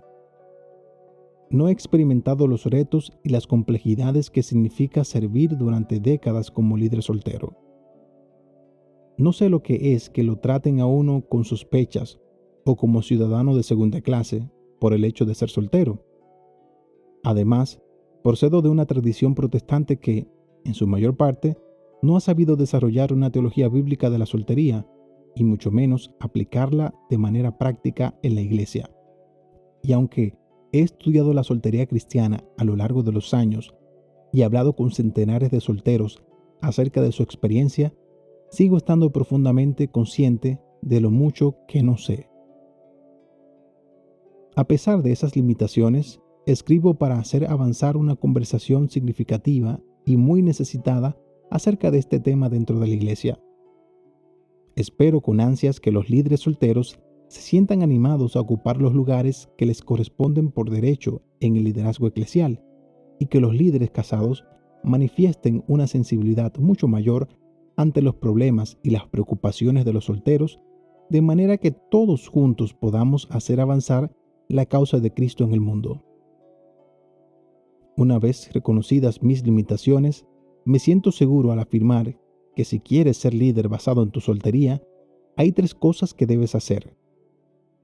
No he experimentado los retos y las complejidades que significa servir durante décadas como líder soltero. No sé lo que es que lo traten a uno con sospechas o como ciudadano de segunda clase por el hecho de ser soltero. Además, procedo de una tradición protestante que, en su mayor parte, no ha sabido desarrollar una teología bíblica de la soltería y mucho menos aplicarla de manera práctica en la iglesia. Y aunque he estudiado la soltería cristiana a lo largo de los años y he hablado con centenares de solteros acerca de su experiencia, sigo estando profundamente consciente de lo mucho que no sé. A pesar de esas limitaciones, escribo para hacer avanzar una conversación significativa y muy necesitada acerca de este tema dentro de la iglesia. Espero con ansias que los líderes solteros se sientan animados a ocupar los lugares que les corresponden por derecho en el liderazgo eclesial y que los líderes casados manifiesten una sensibilidad mucho mayor ante los problemas y las preocupaciones de los solteros, de manera que todos juntos podamos hacer avanzar la causa de Cristo en el mundo. Una vez reconocidas mis limitaciones, me siento seguro al afirmar que si quieres ser líder basado en tu soltería, hay 3 cosas que debes hacer.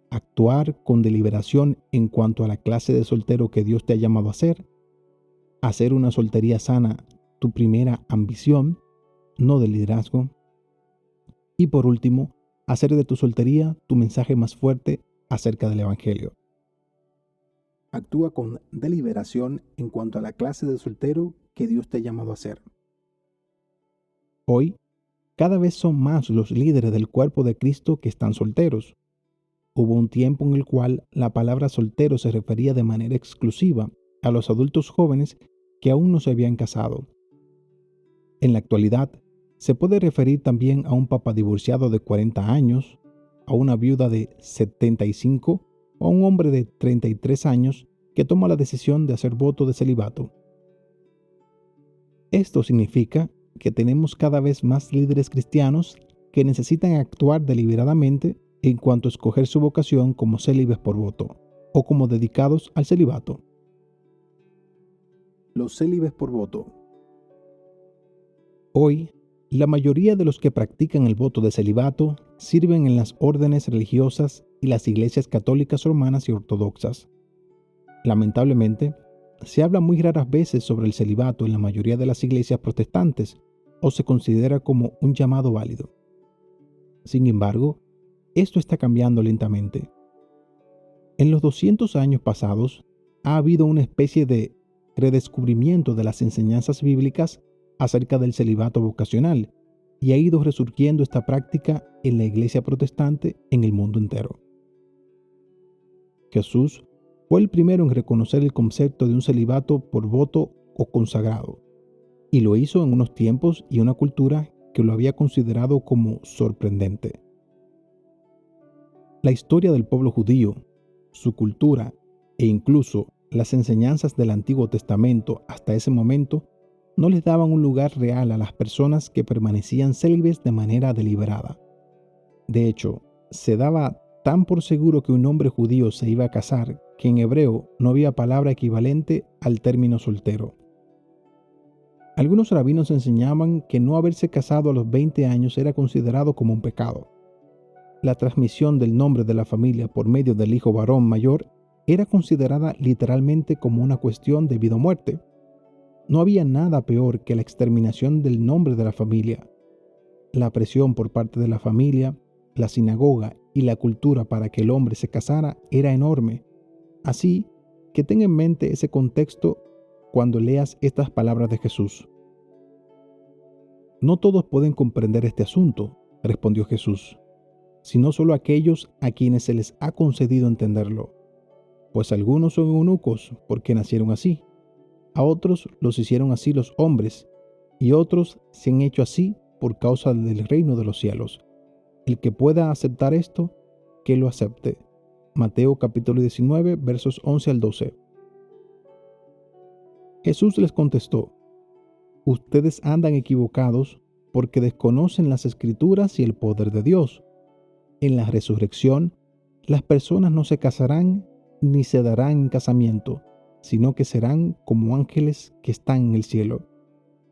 Actuar con deliberación en cuanto a la clase de soltero que Dios te ha llamado a ser, hacer una soltería sana tu primera ambición, no de liderazgo, y por último, hacer de tu soltería tu mensaje más fuerte acerca del Evangelio. Actúa con deliberación en cuanto a la clase de soltero que Dios te ha llamado a ser. Hoy, cada vez son más los líderes del cuerpo de Cristo que están solteros. Hubo un tiempo en el cual la palabra soltero se refería de manera exclusiva a los adultos jóvenes que aún no se habían casado. En la actualidad, se puede referir también a un papa divorciado de 40 años, a una viuda de 75 o a un hombre de 33 años que toma la decisión de hacer voto de celibato. Esto significa que tenemos cada vez más líderes cristianos que necesitan actuar deliberadamente en cuanto a escoger su vocación como célibes por voto o como dedicados al celibato. Los célibes por voto. Hoy, la mayoría de los que practican el voto de celibato sirven en las órdenes religiosas y las iglesias católicas romanas y ortodoxas. Lamentablemente, se habla muy raras veces sobre el celibato en la mayoría de las iglesias protestantes o se considera como un llamado válido. Sin embargo, esto está cambiando lentamente. En los 200 años pasados, ha habido una especie de redescubrimiento de las enseñanzas bíblicas acerca del celibato vocacional y ha ido resurgiendo esta práctica en la iglesia protestante en el mundo entero. Jesús fue el primero en reconocer el concepto de un celibato por voto o consagrado, y lo hizo en unos tiempos y una cultura que lo había considerado como sorprendente. La historia del pueblo judío, su cultura e incluso las enseñanzas del Antiguo Testamento hasta ese momento no les daban un lugar real a las personas que permanecían célibes de manera deliberada. De hecho, se daba tan por seguro que un hombre judío se iba a casar que en hebreo no había palabra equivalente al término soltero. Algunos rabinos enseñaban que no haberse casado a los 20 años era considerado como un pecado. La transmisión del nombre de la familia por medio del hijo varón mayor era considerada literalmente como una cuestión de vida o muerte. No había nada peor que la exterminación del nombre de la familia. La presión por parte de la familia, la sinagoga y la cultura para que el hombre se casara era enorme. Así que ten en mente ese contexto cuando leas estas palabras de Jesús. No todos pueden comprender este asunto, respondió Jesús, sino solo aquellos a quienes se les ha concedido entenderlo. Pues algunos son eunucos porque nacieron así, a otros los hicieron así los hombres, y otros se han hecho así por causa del reino de los cielos. El que pueda aceptar esto, que lo acepte. Mateo capítulo 19, versos 11 al 12. Jesús les contestó: ustedes andan equivocados porque desconocen las Escrituras y el poder de Dios. En la resurrección, las personas no se casarán ni se darán en casamiento, sino que serán como ángeles que están en el cielo.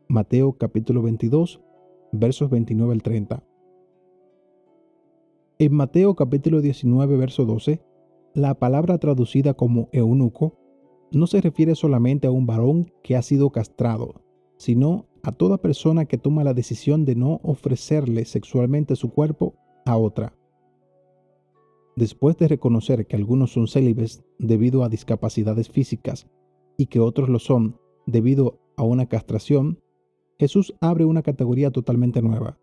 Mateo capítulo 22, versos 29 al 30. En Mateo capítulo 19, verso 12, la palabra traducida como eunuco no se refiere solamente a un varón que ha sido castrado, sino a toda persona que toma la decisión de no ofrecerle sexualmente su cuerpo a otra. Después de reconocer que algunos son célibes debido a discapacidades físicas y que otros lo son debido a una castración, Jesús abre una categoría totalmente nueva: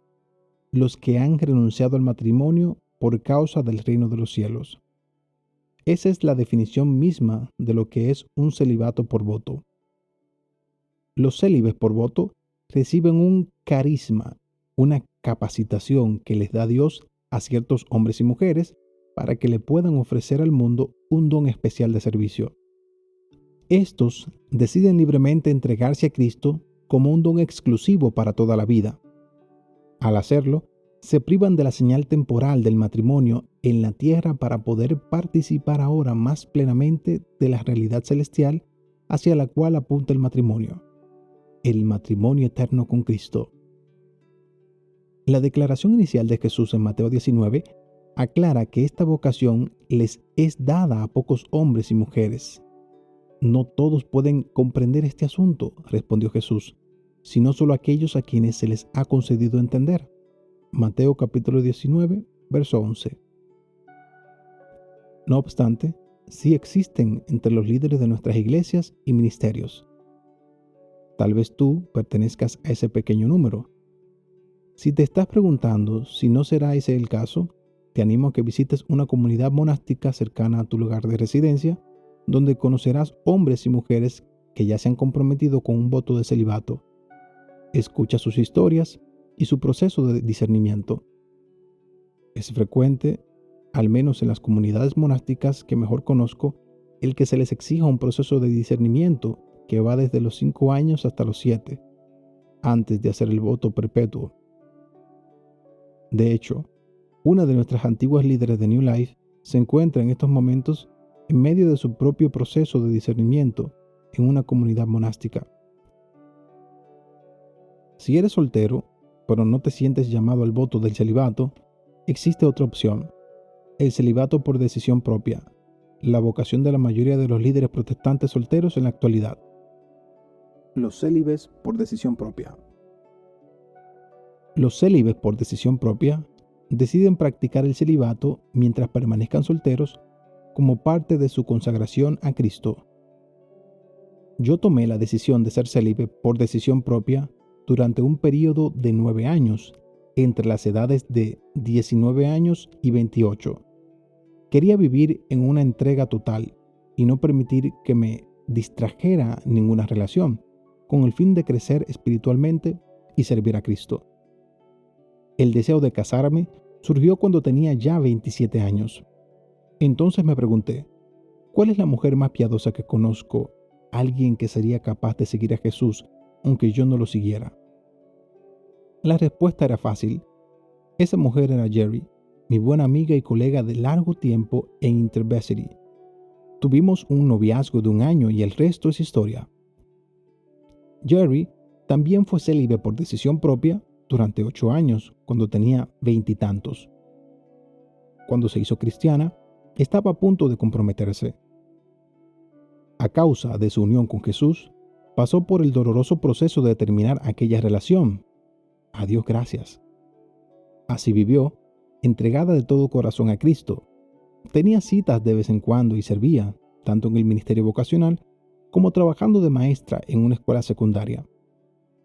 los que han renunciado al matrimonio por causa del reino de los cielos. Esa es la definición misma de lo que es un celibato por voto. Los célibes por voto reciben un carisma, una capacitación que les da Dios a ciertos hombres y mujeres para que le puedan ofrecer al mundo un don especial de servicio. Estos deciden libremente entregarse a Cristo como un don exclusivo para toda la vida. Al hacerlo, se privan de la señal temporal del matrimonio en la tierra para poder participar ahora más plenamente de la realidad celestial hacia la cual apunta el matrimonio eterno con Cristo. La declaración inicial de Jesús en Mateo 19 aclara que esta vocación les es dada a pocos hombres y mujeres. No todos pueden comprender este asunto, respondió Jesús, sino solo aquellos a quienes se les ha concedido entender. Mateo capítulo 19, verso 11. No obstante, sí existen entre los líderes de nuestras iglesias y ministerios. Tal vez tú pertenezcas a ese pequeño número. Si te estás preguntando si no será ese el caso, te animo a que visites una comunidad monástica cercana a tu lugar de residencia, donde conocerás hombres y mujeres que ya se han comprometido con un voto de celibato. Escucha sus historias y su proceso de discernimiento. Es frecuente, al menos en las comunidades monásticas que mejor conozco, el que se les exija un proceso de discernimiento que va desde los 5 años hasta los 7, antes de hacer el voto perpetuo. De hecho, una de nuestras antiguas líderes de New Life se encuentra en estos momentos en medio de su propio proceso de discernimiento en una comunidad monástica. Si eres soltero, pero no te sientes llamado al voto del celibato, existe otra opción: el celibato por decisión propia, la vocación de la mayoría de los líderes protestantes solteros en la actualidad. Los célibes por decisión propia. Los célibes por decisión propia deciden practicar el celibato mientras permanezcan solteros como parte de su consagración a Cristo. Yo tomé la decisión de ser célibe por decisión propia durante un periodo de 9 años, entre las edades de 19 años y 28. Quería vivir en una entrega total y no permitir que me distrajera ninguna relación, con el fin de crecer espiritualmente y servir a Cristo. El deseo de casarme surgió cuando tenía ya 27 años. Entonces me pregunté, ¿cuál es la mujer más piadosa que conozco? Alguien que sería capaz de seguir a Jesús aunque yo no lo siguiera. La respuesta era fácil. Esa mujer era Jerry, mi buena amiga y colega de largo tiempo en InterVarsity. Tuvimos un noviazgo de 1 año y el resto es historia. Jerry también fue célibe por decisión propia durante 8 años, cuando tenía 20 y tantos. Cuando se hizo cristiana, estaba a punto de comprometerse. A causa de su unión con Jesús, pasó por el doloroso proceso de terminar aquella relación. A Dios gracias. Así vivió, entregada de todo corazón a Cristo. Tenía citas de vez en cuando y servía, tanto en el ministerio vocacional como trabajando de maestra en una escuela secundaria.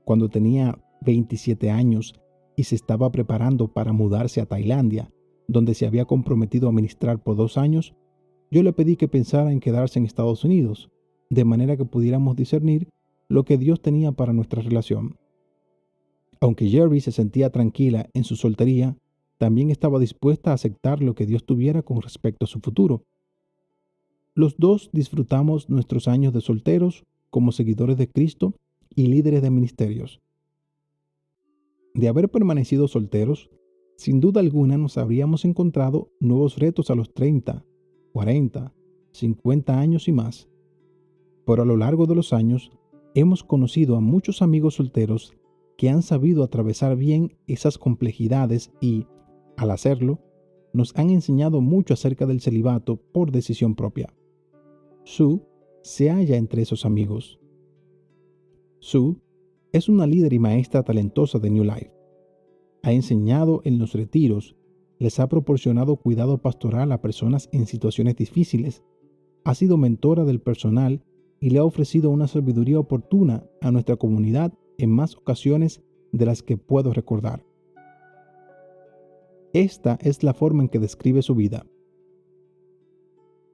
Cuando tenía 27 años y se estaba preparando para mudarse a Tailandia, donde se había comprometido a ministrar por 2 años, yo le pedí que pensara en quedarse en Estados Unidos, de manera que pudiéramos discernir lo que Dios tenía para nuestra relación. Aunque Jerry se sentía tranquila en su soltería, también estaba dispuesta a aceptar lo que Dios tuviera con respecto a su futuro. Los dos disfrutamos nuestros años de solteros como seguidores de Cristo y líderes de ministerios. De haber permanecido solteros, sin duda alguna nos habríamos encontrado nuevos retos a los 30, 40, 50 años y más. Pero a lo largo de los años, hemos conocido a muchos amigos solteros que han sabido atravesar bien esas complejidades y, al hacerlo, nos han enseñado mucho acerca del celibato por decisión propia. Sue se halla entre esos amigos. Sue es una líder y maestra talentosa de New Life. Ha enseñado en los retiros, les ha proporcionado cuidado pastoral a personas en situaciones difíciles, ha sido mentora del personal y le ha ofrecido una sabiduría oportuna a nuestra comunidad en más ocasiones de las que puedo recordar. Esta es la forma en que describe su vida.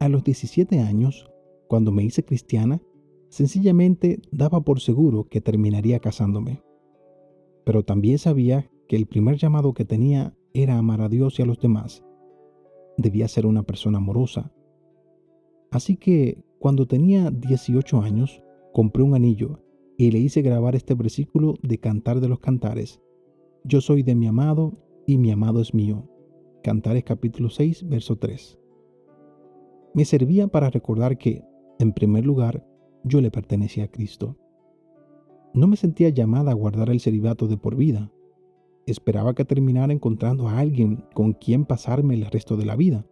A los 17 años, cuando me hice cristiana, sencillamente daba por seguro que terminaría casándome. Pero también sabía que el primer llamado que tenía era amar a Dios y a los demás. Debía ser una persona amorosa. Así que, cuando tenía 18 años, compré un anillo y le hice grabar este versículo de Cantar de los Cantares. Yo soy de mi amado y mi amado es mío. Cantares capítulo 6, verso 3. Me servía para recordar que, en primer lugar, yo le pertenecía a Cristo. No me sentía llamada a guardar el celibato de por vida. Esperaba que terminara encontrando a alguien con quien pasarme el resto de la vida.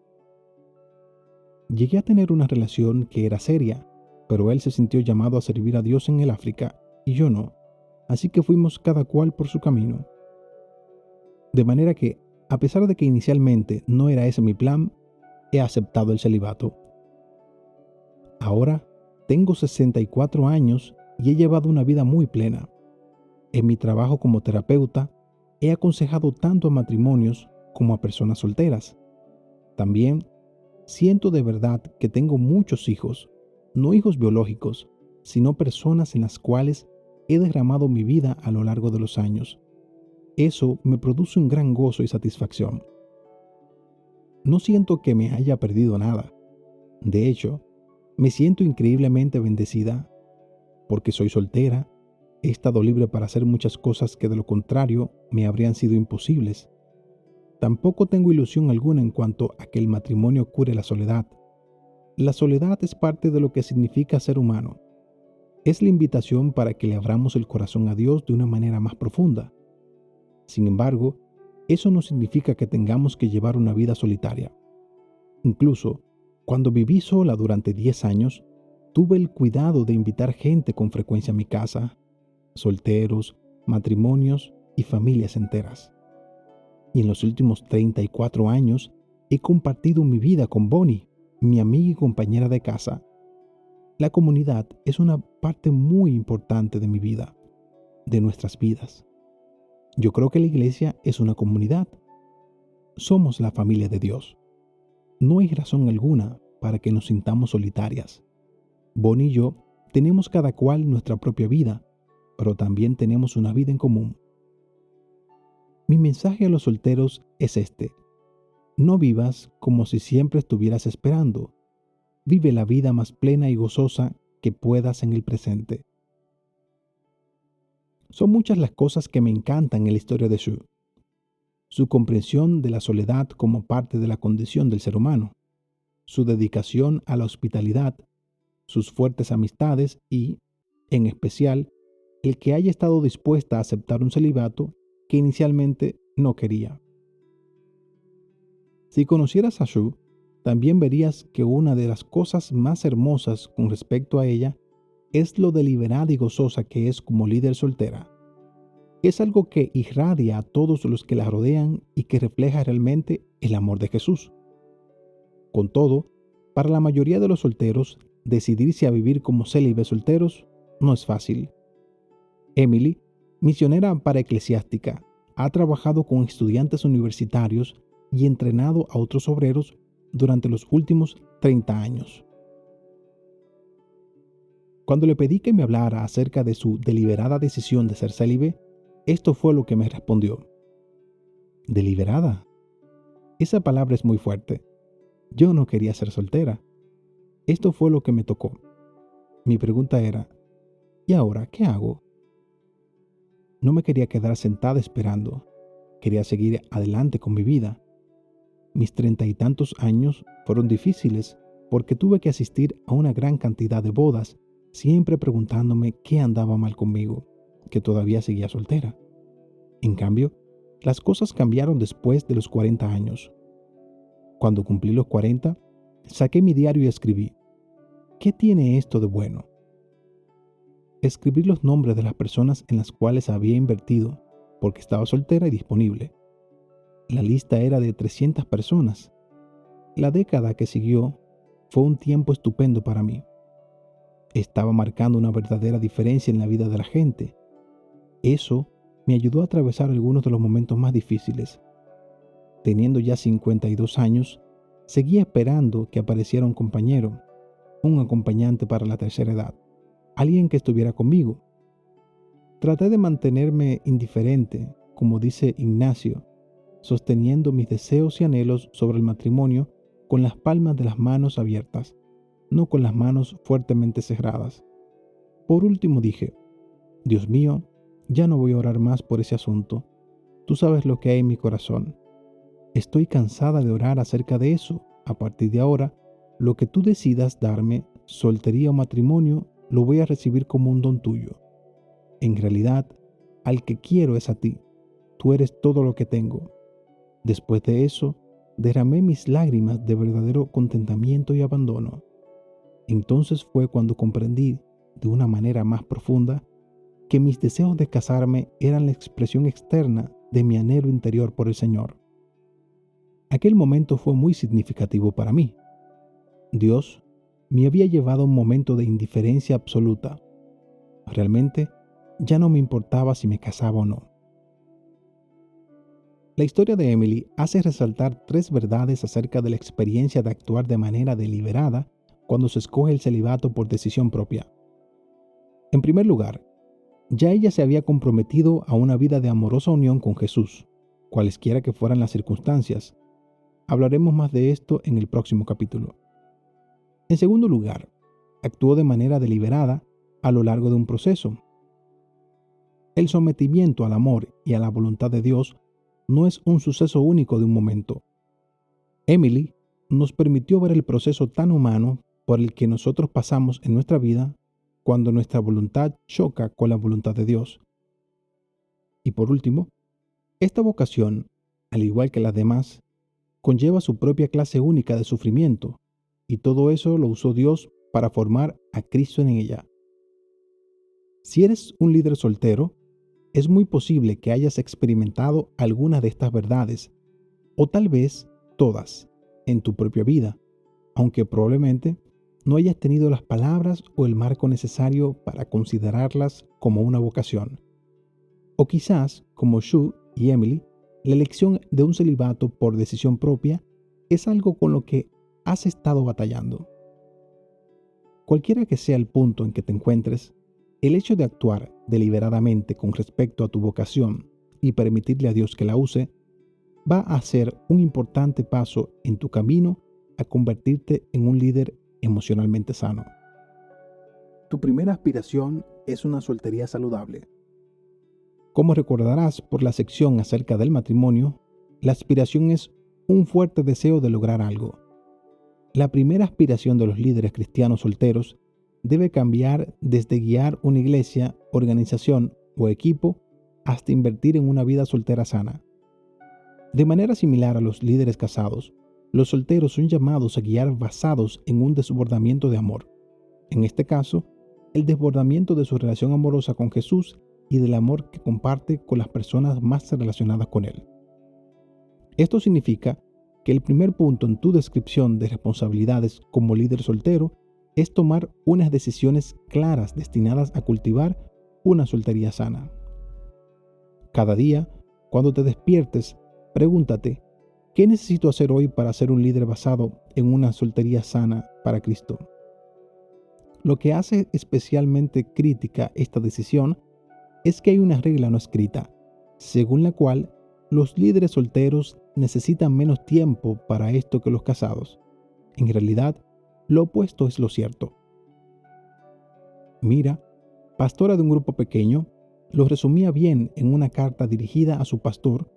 Llegué a tener una relación que era seria, pero él se sintió llamado a servir a Dios en el África y yo no, así que fuimos cada cual por su camino. De manera que, a pesar de que inicialmente no era ese mi plan, he aceptado el celibato. Ahora tengo 64 años y he llevado una vida muy plena. En mi trabajo como terapeuta, he aconsejado tanto a matrimonios como a personas solteras. También siento de verdad que tengo muchos hijos, no hijos biológicos, sino personas en las cuales he derramado mi vida a lo largo de los años. Eso me produce un gran gozo y satisfacción. No siento que me haya perdido nada. De hecho, me siento increíblemente bendecida. Porque soy soltera, he estado libre para hacer muchas cosas que de lo contrario me habrían sido imposibles. Tampoco tengo ilusión alguna en cuanto a que el matrimonio cure la soledad. La soledad es parte de lo que significa ser humano. Es la invitación para que le abramos el corazón a Dios de una manera más profunda. Sin embargo, eso no significa que tengamos que llevar una vida solitaria. Incluso, cuando viví sola durante 10 años, tuve el cuidado de invitar gente con frecuencia a mi casa, solteros, matrimonios y familias enteras. Y en los últimos 34 años he compartido mi vida con Bonnie, mi amiga y compañera de casa. La comunidad es una parte muy importante de mi vida, de nuestras vidas. Yo creo que la iglesia es una comunidad. Somos la familia de Dios. No hay razón alguna para que nos sintamos solitarias. Bonnie y yo tenemos cada cual nuestra propia vida, pero también tenemos una vida en común. Mi mensaje a los solteros es este: no vivas como si siempre estuvieras esperando. Vive la vida más plena y gozosa que puedas en el presente. Son muchas las cosas que me encantan en la historia de Sue. Su comprensión de la soledad como parte de la condición del ser humano, su dedicación a la hospitalidad, sus fuertes amistades y, en especial, el que haya estado dispuesta a aceptar un celibato que inicialmente no quería. Si conocieras a Sue, también verías que una de las cosas más hermosas con respecto a ella es lo deliberada y gozosa que es como líder soltera. Es algo que irradia a todos los que la rodean y que refleja realmente el amor de Jesús. Con todo, para la mayoría de los solteros, decidirse a vivir como célibes solteros no es fácil. Emily, misionera para eclesiástica, ha trabajado con estudiantes universitarios y entrenado a otros obreros durante los últimos 30 años. Cuando le pedí que me hablara acerca de su deliberada decisión de ser célibe, esto fue lo que me respondió. ¿Deliberada? Esa palabra es muy fuerte. Yo no quería ser soltera. Esto fue lo que me tocó. Mi pregunta era, ¿y ahora qué hago? No me quería quedar sentada esperando. Quería seguir adelante con mi vida. Mis 30 y tantos años fueron difíciles porque tuve que asistir a una gran cantidad de bodas, siempre preguntándome qué andaba mal conmigo, que todavía seguía soltera. En cambio, las cosas cambiaron después de los 40 años. Cuando cumplí los 40, saqué mi diario y escribí, ¿qué tiene esto de bueno? Escribí los nombres de las personas en las cuales había invertido, porque estaba soltera y disponible. La lista era de 300 personas. La década que siguió fue un tiempo estupendo para mí. Estaba marcando una verdadera diferencia en la vida de la gente. Eso me ayudó a atravesar algunos de los momentos más difíciles. Teniendo ya 52 años, seguía esperando que apareciera un compañero, un acompañante para la tercera edad, alguien que estuviera conmigo. Traté de mantenerme indiferente, como dice Ignacio, sosteniendo mis deseos y anhelos sobre el matrimonio con las palmas de las manos abiertas, no con las manos fuertemente cerradas. Por último dije, Dios mío, ya no voy a orar más por ese asunto. Tú sabes lo que hay en mi corazón. Estoy cansada de orar acerca de eso. A partir de ahora, lo que tú decidas darme, soltería o matrimonio, lo voy a recibir como un don tuyo. En realidad, al que quiero es a ti. Tú eres todo lo que tengo. Después de eso, derramé mis lágrimas de verdadero contentamiento y abandono. Entonces fue cuando comprendí, de una manera más profunda, que mis deseos de casarme eran la expresión externa de mi anhelo interior por el Señor. Aquel momento fue muy significativo para mí. Dios me había llevado a un momento de indiferencia absoluta. Realmente, ya no me importaba si me casaba o no. La historia de Emily hace resaltar 3 verdades acerca de la experiencia de actuar de manera deliberada cuando se escoge el celibato por decisión propia. En primer lugar, ya ella se había comprometido a una vida de amorosa unión con Jesús, cualesquiera que fueran las circunstancias. Hablaremos más de esto en el próximo capítulo. En segundo lugar, actuó de manera deliberada a lo largo de un proceso. El sometimiento al amor y a la voluntad de Dios no es un suceso único de un momento. Emily nos permitió ver el proceso tan humano por el que nosotros pasamos en nuestra vida cuando nuestra voluntad choca con la voluntad de Dios. Y por último, esta vocación, al igual que las demás, conlleva su propia clase única de sufrimiento, y todo eso lo usó Dios para formar a Cristo en ella. Si eres un líder soltero, es muy posible que hayas experimentado alguna de estas verdades, o tal vez todas, en tu propia vida, aunque probablemente no hayas tenido las palabras o el marco necesario para considerarlas como una vocación. O quizás, como Sue y Emily, la elección de un celibato por decisión propia es algo con lo que has estado batallando. Cualquiera que sea el punto en que te encuentres, el hecho de actuar deliberadamente con respecto a tu vocación y permitirle a Dios que la use, va a ser un importante paso en tu camino a convertirte en un líder emocionalmente sano. Tu primera aspiración es una soltería saludable. Como recordarás por la sección acerca del matrimonio, la aspiración es un fuerte deseo de lograr algo. La primera aspiración de los líderes cristianos solteros debe cambiar desde guiar una iglesia, organización o equipo hasta invertir en una vida soltera sana. De manera similar a los líderes casados, los solteros son llamados a guiar basados en un desbordamiento de amor. En este caso, el desbordamiento de su relación amorosa con Jesús y del amor que comparte con las personas más relacionadas con Él. Esto significa que el primer punto en tu descripción de responsabilidades como líder soltero es tomar unas decisiones claras destinadas a cultivar una soltería sana. Cada día, cuando te despiertes, pregúntate, ¿qué necesito hacer hoy para ser un líder basado en una soltería sana para Cristo? Lo que hace especialmente crítica esta decisión es que hay una regla no escrita, según la cual los líderes solteros necesitan menos tiempo para esto que los casados. En realidad, lo opuesto es lo cierto. Mira, pastora de un grupo pequeño, lo resumía bien en una carta dirigida a su pastor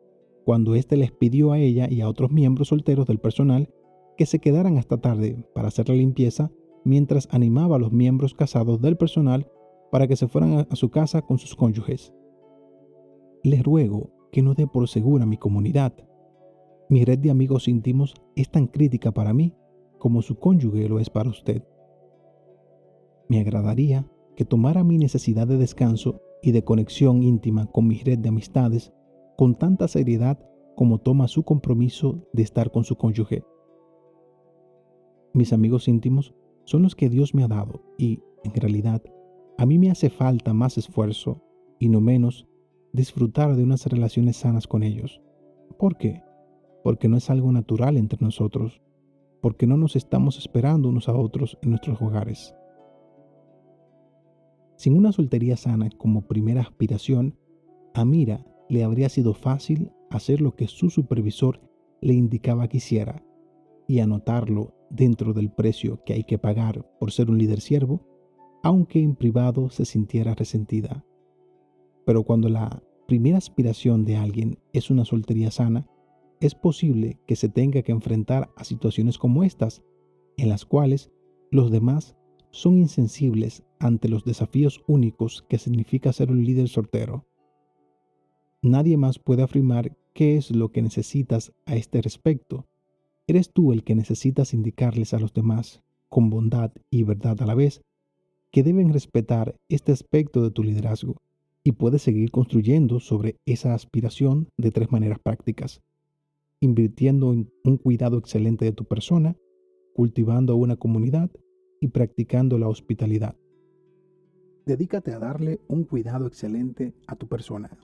cuando éste les pidió a ella y a otros miembros solteros del personal que se quedaran hasta tarde para hacer la limpieza mientras animaba a los miembros casados del personal para que se fueran a su casa con sus cónyuges. Les ruego que no dé por segura mi comunidad. Mi red de amigos íntimos es tan crítica para mí como su cónyuge lo es para usted. Me agradaría que tomara mi necesidad de descanso y de conexión íntima con mi red de amistades con tanta seriedad como toma su compromiso de estar con su cónyuge. Mis amigos íntimos son los que Dios me ha dado y, en realidad, a mí me hace falta más esfuerzo y no menos disfrutar de unas relaciones sanas con ellos. ¿Por qué? Porque no es algo natural entre nosotros, porque no nos estamos esperando unos a otros en nuestros hogares. Sin una soltería sana como primera aspiración, a Mira le habría sido fácil hacer lo que su supervisor le indicaba que hiciera y anotarlo dentro del precio que hay que pagar por ser un líder siervo, aunque en privado se sintiera resentida. Pero cuando la primera aspiración de alguien es una soltería sana, es posible que se tenga que enfrentar a situaciones como estas, en las cuales los demás son insensibles ante los desafíos únicos que significa ser un líder soltero. Nadie más puede afirmar qué es lo que necesitas a este respecto. Eres tú el que necesitas indicarles a los demás, con bondad y verdad a la vez, que deben respetar este aspecto de tu liderazgo y puedes seguir construyendo sobre esa aspiración de 3 maneras prácticas: invirtiendo en un cuidado excelente de tu persona, cultivando una comunidad y practicando la hospitalidad. Dedícate a darle un cuidado excelente a tu persona.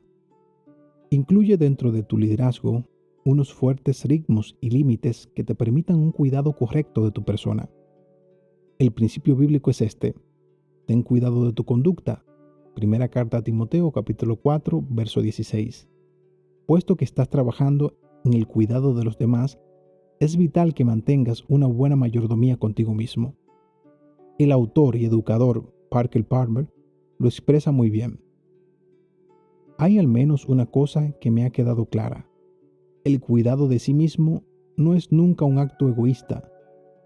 Incluye dentro de tu liderazgo unos fuertes ritmos y límites que te permitan un cuidado correcto de tu persona. El principio bíblico es este: ten cuidado de tu conducta. Primera carta a Timoteo, capítulo 4, verso 16. Puesto que estás trabajando en el cuidado de los demás, es vital que mantengas una buena mayordomía contigo mismo. El autor y educador Parker Palmer lo expresa muy bien. Hay al menos una cosa que me ha quedado clara. El cuidado de sí mismo no es nunca un acto egoísta.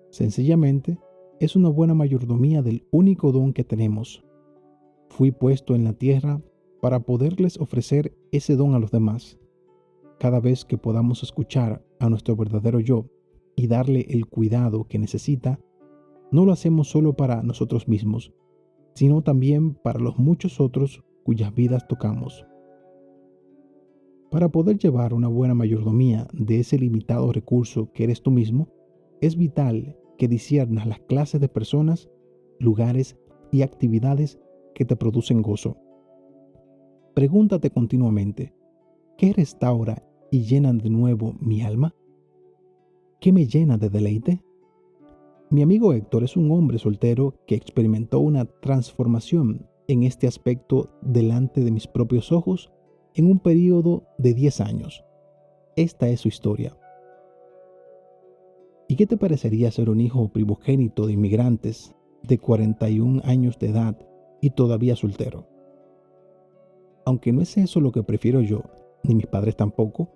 Sencillamente, es una buena mayordomía del único don que tenemos. Fui puesto en la tierra para poderles ofrecer ese don a los demás. Cada vez que podamos escuchar a nuestro verdadero yo y darle el cuidado que necesita, no lo hacemos solo para nosotros mismos, sino también para los muchos otros cuyas vidas tocamos. Para poder llevar una buena mayordomía de ese limitado recurso que eres tú mismo, es vital que disciernas las clases de personas, lugares y actividades que te producen gozo. Pregúntate continuamente, ¿qué restaura y llena de nuevo mi alma? ¿Qué me llena de deleite? Mi amigo Héctor es un hombre soltero que experimentó una transformación en este aspecto delante de mis propios ojos en un periodo de 10 años. Esta es su historia. ¿Y qué te parecería ser un hijo primogénito de inmigrantes de 41 años de edad y todavía soltero? Aunque no es eso lo que prefiero yo, ni mis padres tampoco,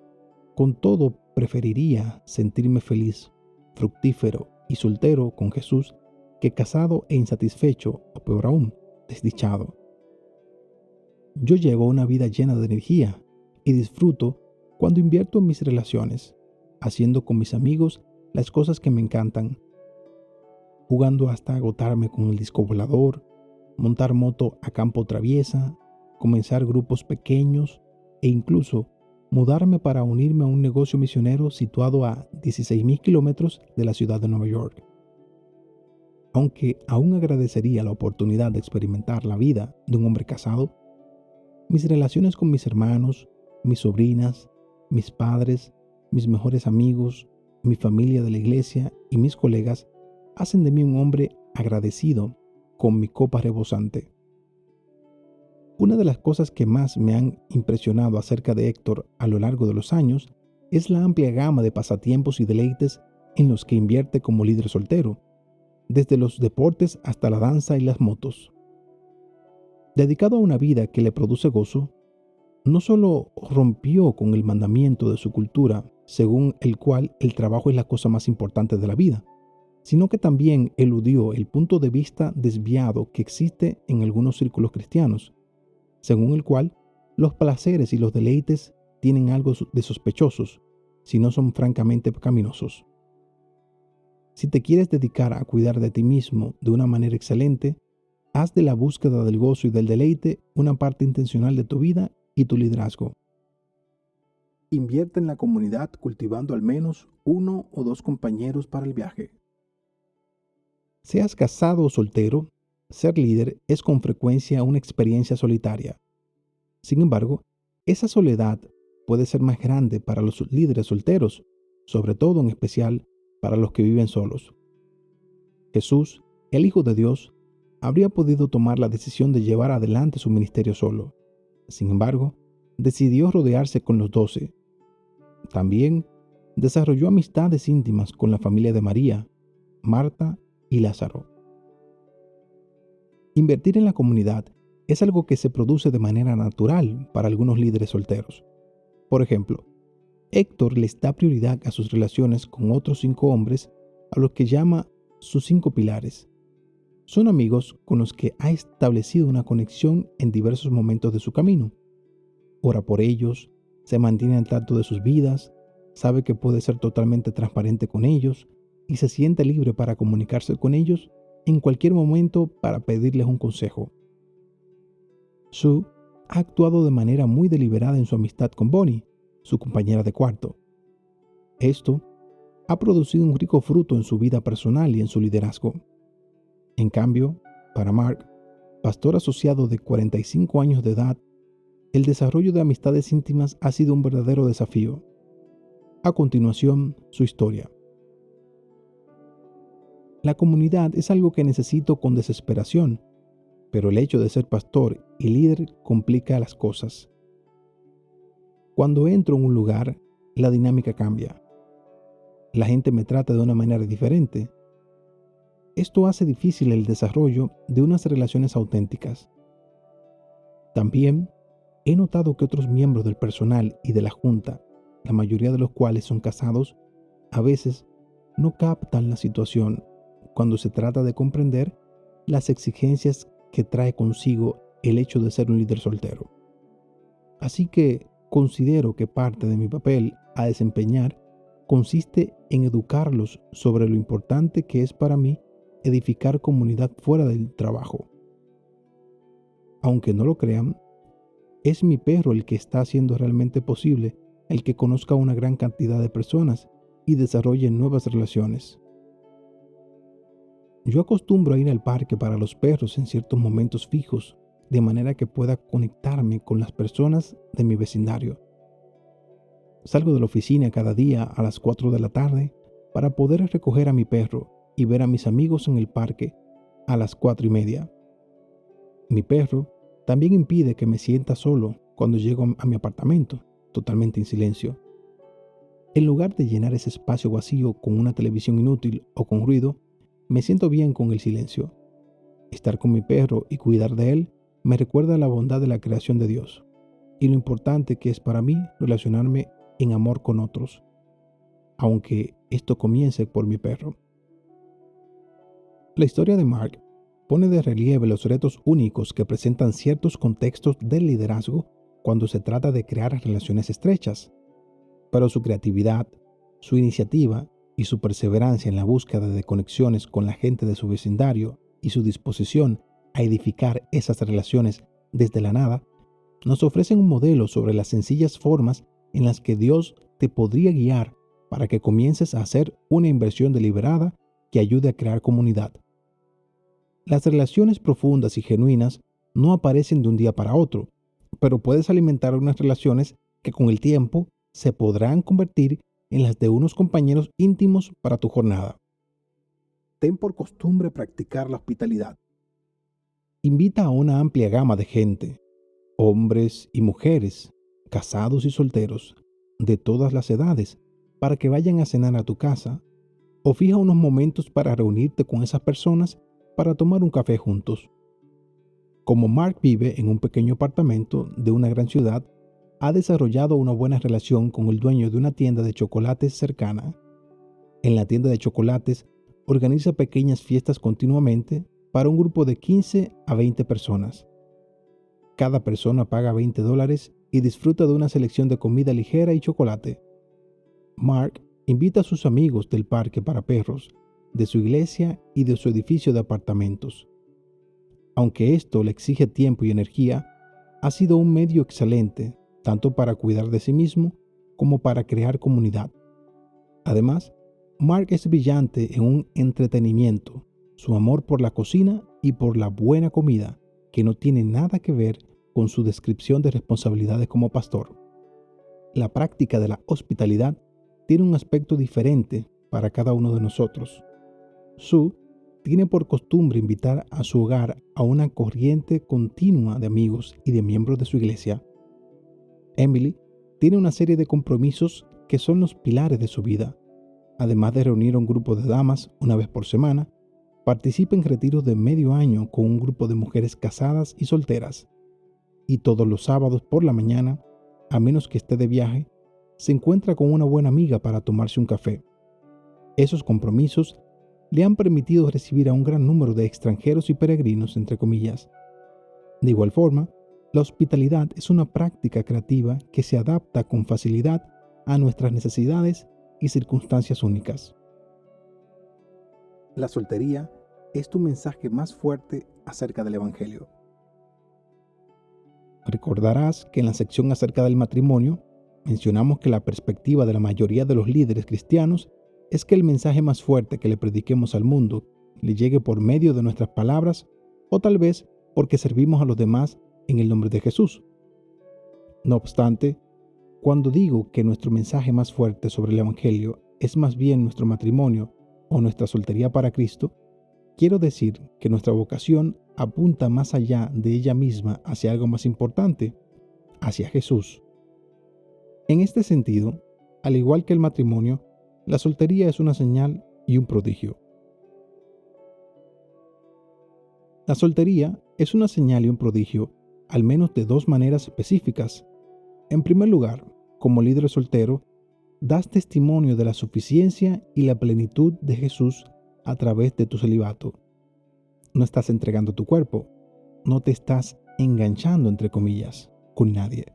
con todo preferiría sentirme feliz, fructífero y soltero con Jesús que casado e insatisfecho, o peor aún, desdichado. Yo llevo una vida llena de energía y disfruto cuando invierto en mis relaciones, haciendo con mis amigos las cosas que me encantan, jugando hasta agotarme con el disco volador, montar moto a campo traviesa, comenzar grupos pequeños e incluso mudarme para unirme a un negocio misionero situado a 16,000 kilómetros de la ciudad de Nueva York. Aunque aún agradecería la oportunidad de experimentar la vida de un hombre casado, mis relaciones con mis hermanos, mis sobrinas, mis padres, mis mejores amigos, mi familia de la iglesia y mis colegas hacen de mí un hombre agradecido con mi copa rebosante. Una de las cosas que más me han impresionado acerca de Héctor a lo largo de los años es la amplia gama de pasatiempos y deleites en los que invierte como líder soltero, desde los deportes hasta la danza y las motos. Dedicado a una vida que le produce gozo, no solo rompió con el mandamiento de su cultura, según el cual el trabajo es la cosa más importante de la vida, sino que también eludió el punto de vista desviado que existe en algunos círculos cristianos, según el cual los placeres y los deleites tienen algo de sospechosos, si no son francamente pecaminosos. Si te quieres dedicar a cuidar de ti mismo de una manera excelente, haz de la búsqueda del gozo y del deleite una parte intencional de tu vida y tu liderazgo. Invierte en la comunidad cultivando al menos 1 o 2 compañeros para el viaje. Seas casado o soltero, ser líder es con frecuencia una experiencia solitaria. Sin embargo, esa soledad puede ser más grande para los líderes solteros, sobre todo en especial para los que viven solos. Jesús, el Hijo de Dios, habría podido tomar la decisión de llevar adelante su ministerio solo. Sin embargo, decidió rodearse con los 12. También desarrolló amistades íntimas con la familia de María, Marta y Lázaro. Invertir en la comunidad es algo que se produce de manera natural para algunos líderes solteros. Por ejemplo, Héctor les da prioridad a sus relaciones con otros 5 hombres a los que llama sus 5 pilares. Son amigos con los que ha establecido una conexión en diversos momentos de su camino. Ora por ellos, se mantiene al tanto de sus vidas, sabe que puede ser totalmente transparente con ellos y se siente libre para comunicarse con ellos en cualquier momento para pedirles un consejo. Sue ha actuado de manera muy deliberada en su amistad con Bonnie, su compañera de cuarto. Esto ha producido un rico fruto en su vida personal y en su liderazgo. En cambio, para Mark, pastor asociado de 45 años de edad, el desarrollo de amistades íntimas ha sido un verdadero desafío. A continuación, su historia. La comunidad es algo que necesito con desesperación, pero el hecho de ser pastor y líder complica las cosas. Cuando entro en un lugar, la dinámica cambia. La gente me trata de una manera diferente. Esto hace difícil el desarrollo de unas relaciones auténticas. También he notado que otros miembros del personal y de la junta, la mayoría de los cuales son casados, a veces no captan la situación cuando se trata de comprender las exigencias que trae consigo el hecho de ser un líder soltero. Así que considero que parte de mi papel a desempeñar consiste en educarlos sobre lo importante que es para mí edificar comunidad fuera del trabajo. Aunque no lo crean, es mi perro el que está haciendo realmente posible el que conozca una gran cantidad de personas y desarrolle nuevas relaciones. Yo acostumbro a ir al parque para los perros en ciertos momentos fijos, de manera que pueda conectarme con las personas de mi vecindario. Salgo de la oficina cada día a las 4 de la tarde para poder recoger a mi perro y ver a mis amigos en el parque a las 4:30. Mi perro también impide que me sienta solo cuando llego a mi apartamento, totalmente en silencio. En lugar de llenar ese espacio vacío con una televisión inútil o con ruido, me siento bien con el silencio. Estar con mi perro y cuidar de él me recuerda la bondad de la creación de Dios y lo importante que es para mí relacionarme en amor con otros, aunque esto comience por mi perro. La historia de Mark pone de relieve los retos únicos que presentan ciertos contextos del liderazgo cuando se trata de crear relaciones estrechas, pero su creatividad, su iniciativa y su perseverancia en la búsqueda de conexiones con la gente de su vecindario y su disposición a edificar esas relaciones desde la nada, nos ofrecen un modelo sobre las sencillas formas en las que Dios te podría guiar para que comiences a hacer una inversión deliberada que ayude a crear comunidad. Las relaciones profundas y genuinas no aparecen de un día para otro, pero puedes alimentar unas relaciones que con el tiempo se podrán convertir en las de unos compañeros íntimos para tu jornada. Ten por costumbre practicar la hospitalidad. Invita a una amplia gama de gente, hombres y mujeres, casados y solteros, de todas las edades, para que vayan a cenar a tu casa, o fija unos momentos para reunirte con esas personas para tomar un café juntos. Como Mark vive en un pequeño apartamento de una gran ciudad, ha desarrollado una buena relación con el dueño de una tienda de chocolates cercana. En la tienda de chocolates organiza pequeñas fiestas continuamente para un grupo de 15 a 20 personas. Cada persona paga $20 y disfruta de una selección de comida ligera y chocolate. Mark invita a sus amigos del parque para perros, de su iglesia y de su edificio de apartamentos. Aunque esto le exige tiempo y energía, ha sido un medio excelente tanto para cuidar de sí mismo como para crear comunidad. Además, Mark es brillante en un entretenimiento, su amor por la cocina y por la buena comida, que no tiene nada que ver con su descripción de responsabilidades como pastor. La práctica de la hospitalidad tiene un aspecto diferente para cada uno de nosotros. Sue tiene por costumbre invitar a su hogar a una corriente continua de amigos y de miembros de su iglesia. Emily tiene una serie de compromisos que son los pilares de su vida. Además de reunir a un grupo de damas una vez por semana, participa en retiros de medio año con un grupo de mujeres casadas y solteras. Y todos los sábados por la mañana, a menos que esté de viaje, se encuentra con una buena amiga para tomarse un café. Esos compromisos le han permitido recibir a un gran número de extranjeros y peregrinos, entre comillas. De igual forma, la hospitalidad es una práctica creativa que se adapta con facilidad a nuestras necesidades y circunstancias únicas. La soltería es tu mensaje más fuerte acerca del Evangelio. Recordarás que en la sección acerca del matrimonio mencionamos que la perspectiva de la mayoría de los líderes cristianos es que el mensaje más fuerte que le prediquemos al mundo le llegue por medio de nuestras palabras o tal vez porque servimos a los demás en el nombre de Jesús. No obstante, cuando digo que nuestro mensaje más fuerte sobre el Evangelio es más bien nuestro matrimonio o nuestra soltería para Cristo, quiero decir que nuestra vocación apunta más allá de ella misma hacia algo más importante, hacia Jesús. En este sentido, al igual que el matrimonio, la soltería es una señal y un prodigio. La soltería es una señal y un prodigio, al menos de dos maneras específicas. En primer lugar, como líder soltero, das testimonio de la suficiencia y la plenitud de Jesús a través de tu celibato. No estás entregando tu cuerpo, no te estás enganchando, entre comillas, con nadie.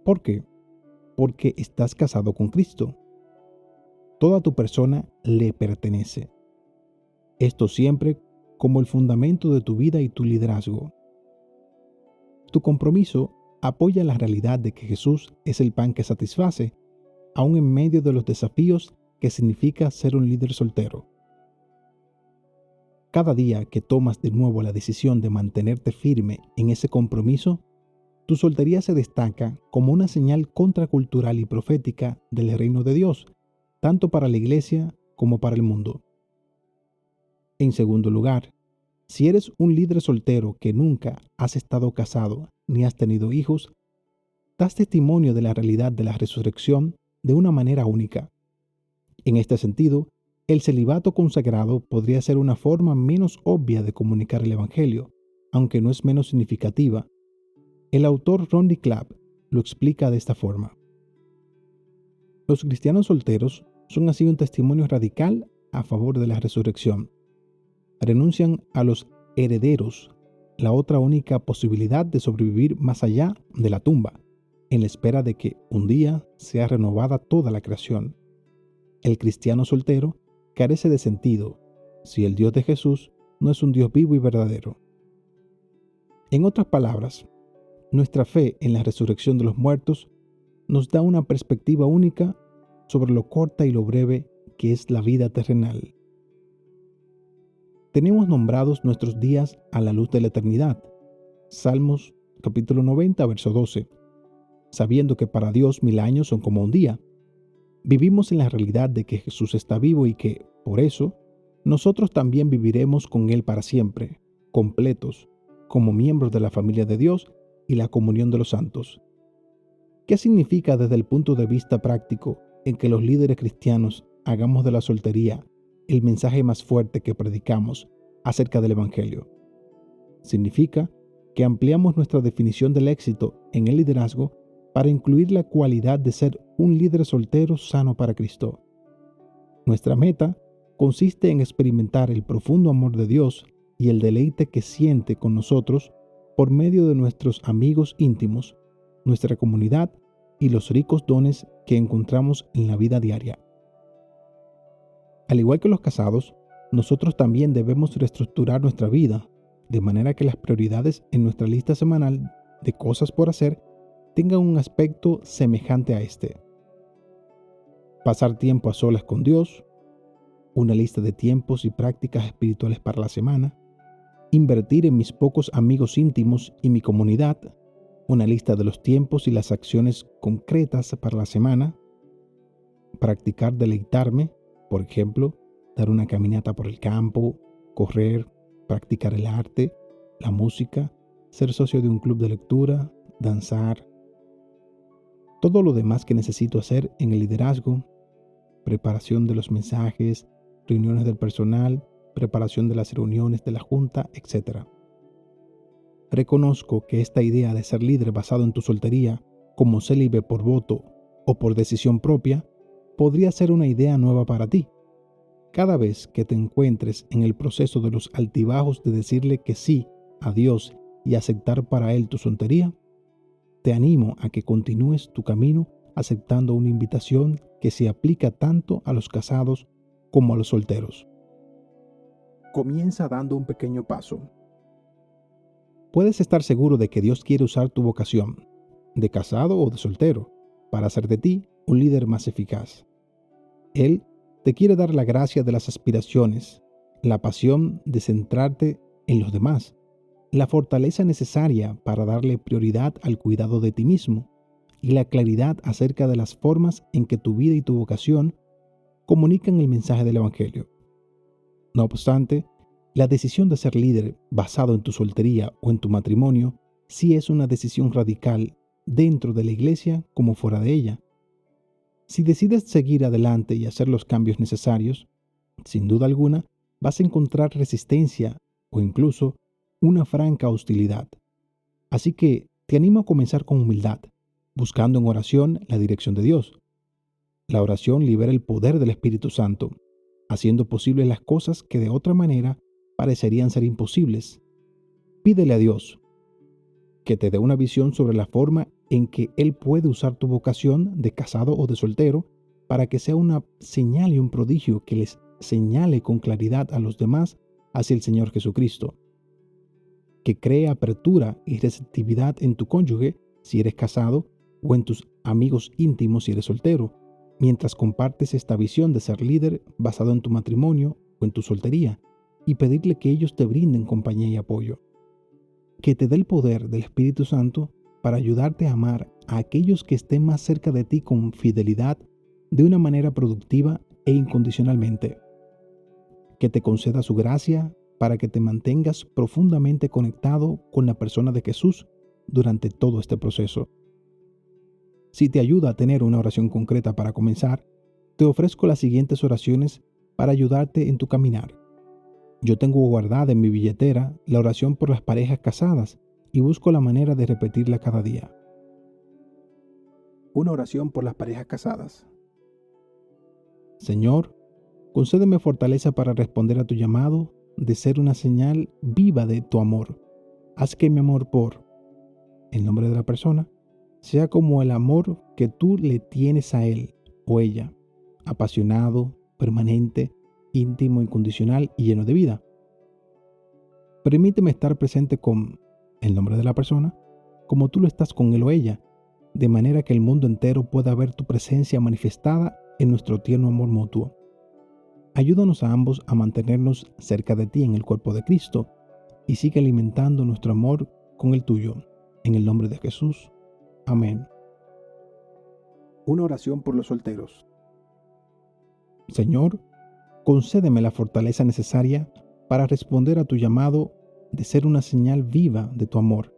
¿Por qué? Porque estás casado con Cristo. Toda tu persona le pertenece. Esto siempre como el fundamento de tu vida y tu liderazgo. Tu compromiso apoya la realidad de que Jesús es el pan que satisface, aun en medio de los desafíos que significa ser un líder soltero. Cada día que tomas de nuevo la decisión de mantenerte firme en ese compromiso, tu soltería se destaca como una señal contracultural y profética del reino de Dios, tanto para la iglesia como para el mundo. En segundo lugar, si eres un líder soltero que nunca has estado casado ni has tenido hijos, das testimonio de la realidad de la resurrección de una manera única. En este sentido, el celibato consagrado podría ser una forma menos obvia de comunicar el Evangelio, aunque no es menos significativa. El autor Rodney Clapp lo explica de esta forma. Los cristianos solteros son así un testimonio radical a favor de la resurrección. Renuncian a los herederos, la otra única posibilidad de sobrevivir más allá de la tumba, en la espera de que un día sea renovada toda la creación. El cristiano soltero carece de sentido si el Dios de Jesús no es un Dios vivo y verdadero. En otras palabras, nuestra fe en la resurrección de los muertos nos da una perspectiva única sobre lo corta y lo breve que es la vida terrenal. Tenemos nombrados nuestros días a la luz de la eternidad. Salmos capítulo 90, verso 12. Sabiendo que para Dios 1000 años son como un día. Vivimos en la realidad de que Jesús está vivo y que, por eso, nosotros también viviremos con Él para siempre, completos, como miembros de la familia de Dios y la comunión de los santos. ¿Qué significa desde el punto de vista práctico en que los líderes cristianos hagamos de la soltería el mensaje más fuerte que predicamos acerca del Evangelio? Significa que ampliamos nuestra definición del éxito en el liderazgo para incluir la cualidad de ser un líder soltero sano para Cristo. Nuestra meta consiste en experimentar el profundo amor de Dios y el deleite que siente con nosotros por medio de nuestros amigos íntimos, nuestra comunidad y los ricos dones que encontramos en la vida diaria. Al igual que los casados, nosotros también debemos reestructurar nuestra vida, de manera que las prioridades en nuestra lista semanal de cosas por hacer tengan un aspecto semejante a este. Pasar tiempo a solas con Dios, una lista de tiempos y prácticas espirituales para la semana, invertir en mis pocos amigos íntimos y mi comunidad, una lista de los tiempos y las acciones concretas para la semana, practicar deleitarme, por ejemplo, dar una caminata por el campo, correr, practicar el arte, la música, ser socio de un club de lectura, danzar. Todo lo demás que necesito hacer en el liderazgo, preparación de los mensajes, reuniones del personal, preparación de las reuniones de la junta, etc. Reconozco que esta idea de ser líder basado en tu soltería, como célibe por voto o por decisión propia, podría ser una idea nueva para ti. Cada vez que te encuentres en el proceso de los altibajos de decirle que sí a Dios y aceptar para Él tu soltería, te animo a que continúes tu camino aceptando una invitación que se aplica tanto a los casados como a los solteros. Comienza dando un pequeño paso. Puedes estar seguro de que Dios quiere usar tu vocación, de casado o de soltero, para hacer de ti un líder más eficaz. Él te quiere dar la gracia de las aspiraciones, la pasión de centrarte en los demás, la fortaleza necesaria para darle prioridad al cuidado de ti mismo y la claridad acerca de las formas en que tu vida y tu vocación comunican el mensaje del Evangelio. No obstante, la decisión de ser líder basado en tu soltería o en tu matrimonio sí es una decisión radical dentro de la iglesia como fuera de ella. Si decides seguir adelante y hacer los cambios necesarios, sin duda alguna vas a encontrar resistencia o incluso una franca hostilidad. Así que te animo a comenzar con humildad, buscando en oración la dirección de Dios. La oración libera el poder del Espíritu Santo, haciendo posibles las cosas que de otra manera parecerían ser imposibles. Pídele a Dios que te dé una visión sobre la forma en que Él puede usar tu vocación de casado o de soltero para que sea una señal y un prodigio que les señale con claridad a los demás hacia el Señor Jesucristo. Que cree apertura y receptividad en tu cónyuge si eres casado o en tus amigos íntimos si eres soltero, mientras compartes esta visión de ser líder basado en tu matrimonio o en tu soltería, y pedirle que ellos te brinden compañía y apoyo. Que te dé el poder del Espíritu Santo para ayudarte a amar a aquellos que estén más cerca de ti con fidelidad, de una manera productiva e incondicionalmente. Que te conceda su gracia para que te mantengas profundamente conectado con la persona de Jesús durante todo este proceso. Si te ayuda a tener una oración concreta para comenzar, te ofrezco las siguientes oraciones para ayudarte en tu caminar. Yo tengo guardada en mi billetera la oración por las parejas casadas y busco la manera de repetirla cada día. Una oración por las parejas casadas. Señor, concédeme fortaleza para responder a tu llamado de ser una señal viva de tu amor. Haz que mi amor por el nombre de la persona sea como el amor que tú le tienes a él o ella, apasionado, permanente, íntimo, incondicional y lleno de vida. Permíteme estar presente con el nombre de la persona, como tú lo estás con él o ella, de manera que el mundo entero pueda ver tu presencia manifestada en nuestro tierno amor mutuo. Ayúdanos a ambos a mantenernos cerca de ti en el cuerpo de Cristo y sigue alimentando nuestro amor con el tuyo. En el nombre de Jesús. Amén. Una oración por los solteros. Señor, concédeme la fortaleza necesaria para responder a tu llamado de ser una señal viva de tu amor.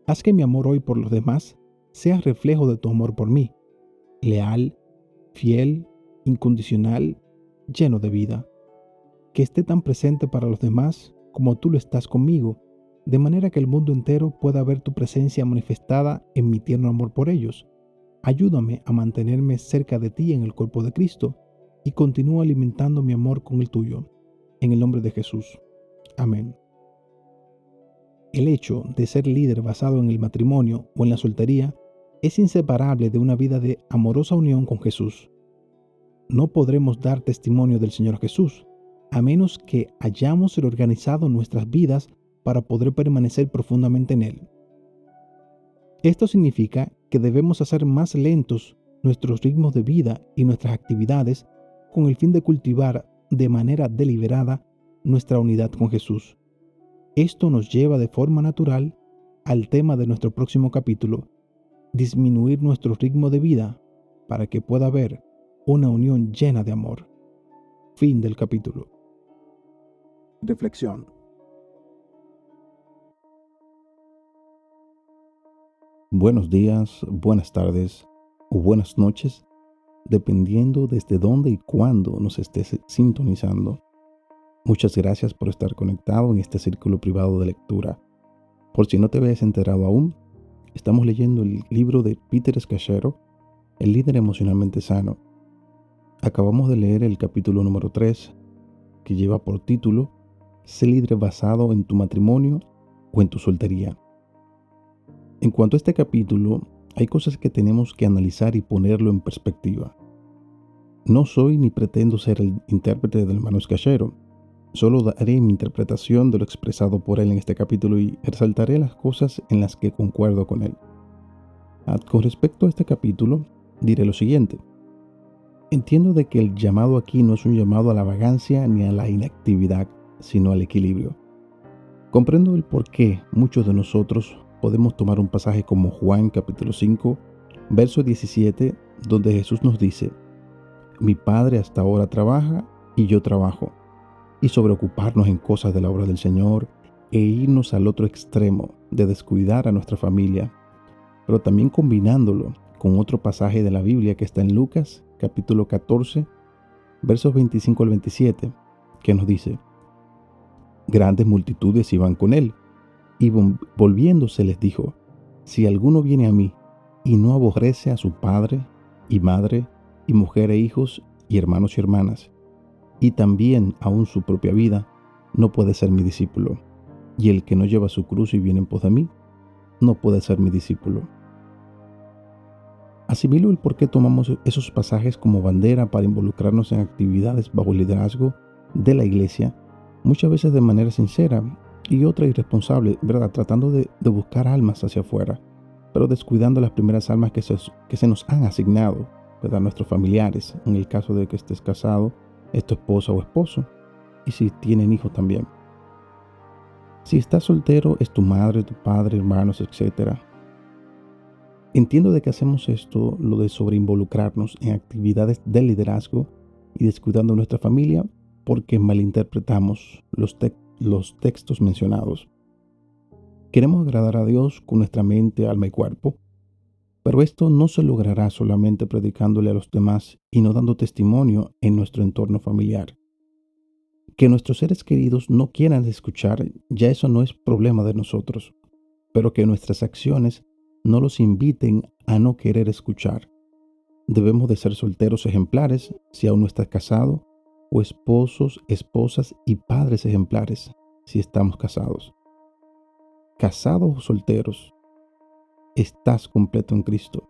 Haz que mi amor hoy por los demás sea reflejo de tu amor por mí, leal, fiel, incondicional, lleno de vida. Que esté tan presente para los demás como tú lo estás conmigo, de manera que el mundo entero pueda ver tu presencia manifestada en mi tierno amor por ellos. Ayúdame a mantenerme cerca de ti en el cuerpo de Cristo y continúa alimentando mi amor con el tuyo. En el nombre de Jesús. Amén. El hecho de ser líder basado en el matrimonio o en la soltería es inseparable de una vida de amorosa unión con Jesús. No podremos dar testimonio del Señor Jesús, a menos que hayamos reorganizado nuestras vidas para poder permanecer profundamente en Él. Esto significa que debemos hacer más lentos nuestros ritmos de vida y nuestras actividades con el fin de cultivar de manera deliberada nuestra unidad con Jesús. Esto nos lleva de forma natural al tema de nuestro próximo capítulo, disminuir nuestro ritmo de vida para que pueda haber una unión llena de amor. Fin del capítulo. Reflexión. Buenos días, buenas tardes o buenas noches, dependiendo desde dónde y cuándo nos estés sintonizando. Muchas gracias por estar conectado en este círculo privado de lectura. Por si no te habías enterado aún, estamos leyendo el libro de Peter Scazzero, El líder emocionalmente sano. Acabamos de leer el capítulo número 3, que lleva por título Sé líder basado en tu matrimonio o en tu soltería. En cuanto a este capítulo, hay cosas que tenemos que analizar y ponerlo en perspectiva. No soy ni pretendo ser el intérprete del hermano Scazzero. Solo daré mi interpretación de lo expresado por él en este capítulo y resaltaré las cosas en las que concuerdo con él. Con respecto a este capítulo, diré lo siguiente. Entiendo de que el llamado aquí no es un llamado a la vagancia ni a la inactividad, sino al equilibrio. Comprendo el por qué muchos de nosotros podemos tomar un pasaje como Juan capítulo 5, verso 17, donde Jesús nos dice: Mi Padre hasta ahora trabaja y yo trabajo, y sobreocuparnos en cosas de la obra del Señor e irnos al otro extremo de descuidar a nuestra familia, pero también combinándolo con otro pasaje de la Biblia que está en Lucas capítulo 14, versos 25 al 27, que nos dice: Grandes multitudes iban con él, y volviéndose les dijo: Si alguno viene a mí y no aborrece a su padre y madre y mujer e hijos y hermanos y hermanas, y también aún su propia vida, no puede ser mi discípulo. Y el que no lleva su cruz y viene en pos de mí, no puede ser mi discípulo. Asimilo el por qué tomamos esos pasajes como bandera para involucrarnos en actividades bajo el liderazgo de la iglesia, muchas veces de manera sincera y otra irresponsable, ¿verdad? Tratando de buscar almas hacia afuera, pero descuidando las primeras almas que se nos han asignado, ¿verdad? Nuestros familiares, en el caso de que estés casado, es tu esposa o esposo. y si tienen hijos también. Si estás soltero, es tu madre, tu padre, hermanos, etc. Entiendo de que hacemos esto, lo de sobreinvolucrarnos en actividades de liderazgo y descuidando nuestra familia, porque malinterpretamos los textos mencionados. Queremos agradar a Dios con nuestra mente, alma y cuerpo, pero esto no se logrará solamente predicándole a los demás y no dando testimonio en nuestro entorno familiar. Que nuestros seres queridos no quieran escuchar, ya eso no es problema de nosotros, pero que nuestras acciones no los inviten a no querer escuchar. Debemos de ser solteros ejemplares si aún no estás casado, o esposos, esposas y padres ejemplares si estamos casados. Casados o solteros, estás completo en Cristo.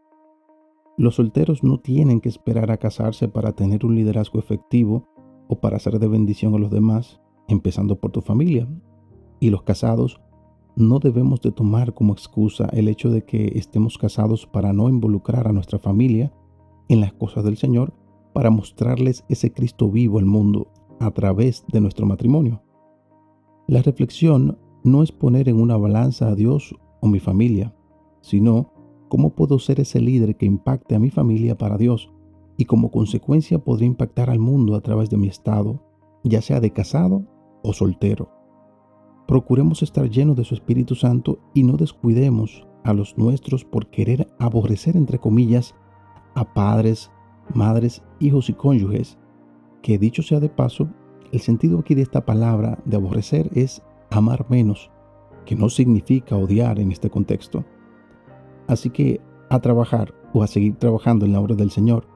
Los solteros no tienen que esperar a casarse para tener un liderazgo efectivo o para ser de bendición a los demás, empezando por tu familia. Y los casados no debemos de tomar como excusa el hecho de que estemos casados para no involucrar a nuestra familia en las cosas del Señor, para mostrarles ese Cristo vivo al mundo a través de nuestro matrimonio. La reflexión no es poner en una balanza a Dios o mi familia, sino cómo puedo ser ese líder que impacte a mi familia para Dios y como consecuencia podría impactar al mundo a través de mi estado, ya sea de casado o soltero. Procuremos estar llenos de su Espíritu Santo y no descuidemos a los nuestros por querer aborrecer, entre comillas, a padres, madres, hijos y cónyuges, que dicho sea de paso, el sentido aquí de esta palabra de aborrecer es amar menos, que no significa odiar en este contexto. Así que a trabajar o a seguir trabajando en la obra del Señor,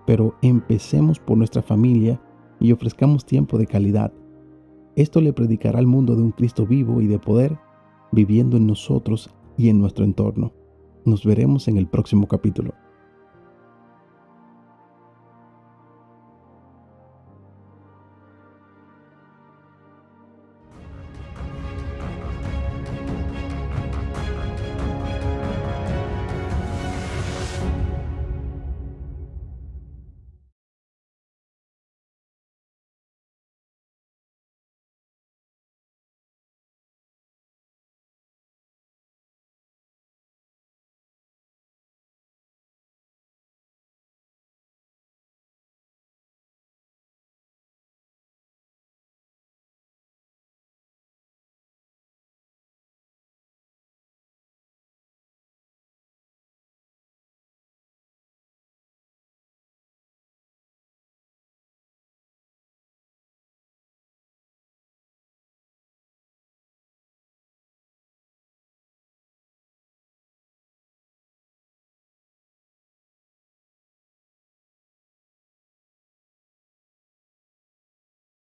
pero empecemos por nuestra familia y ofrezcamos tiempo de calidad. Esto le predicará al mundo de un Cristo vivo y de poder, viviendo en nosotros y en nuestro entorno. Nos veremos en el próximo capítulo.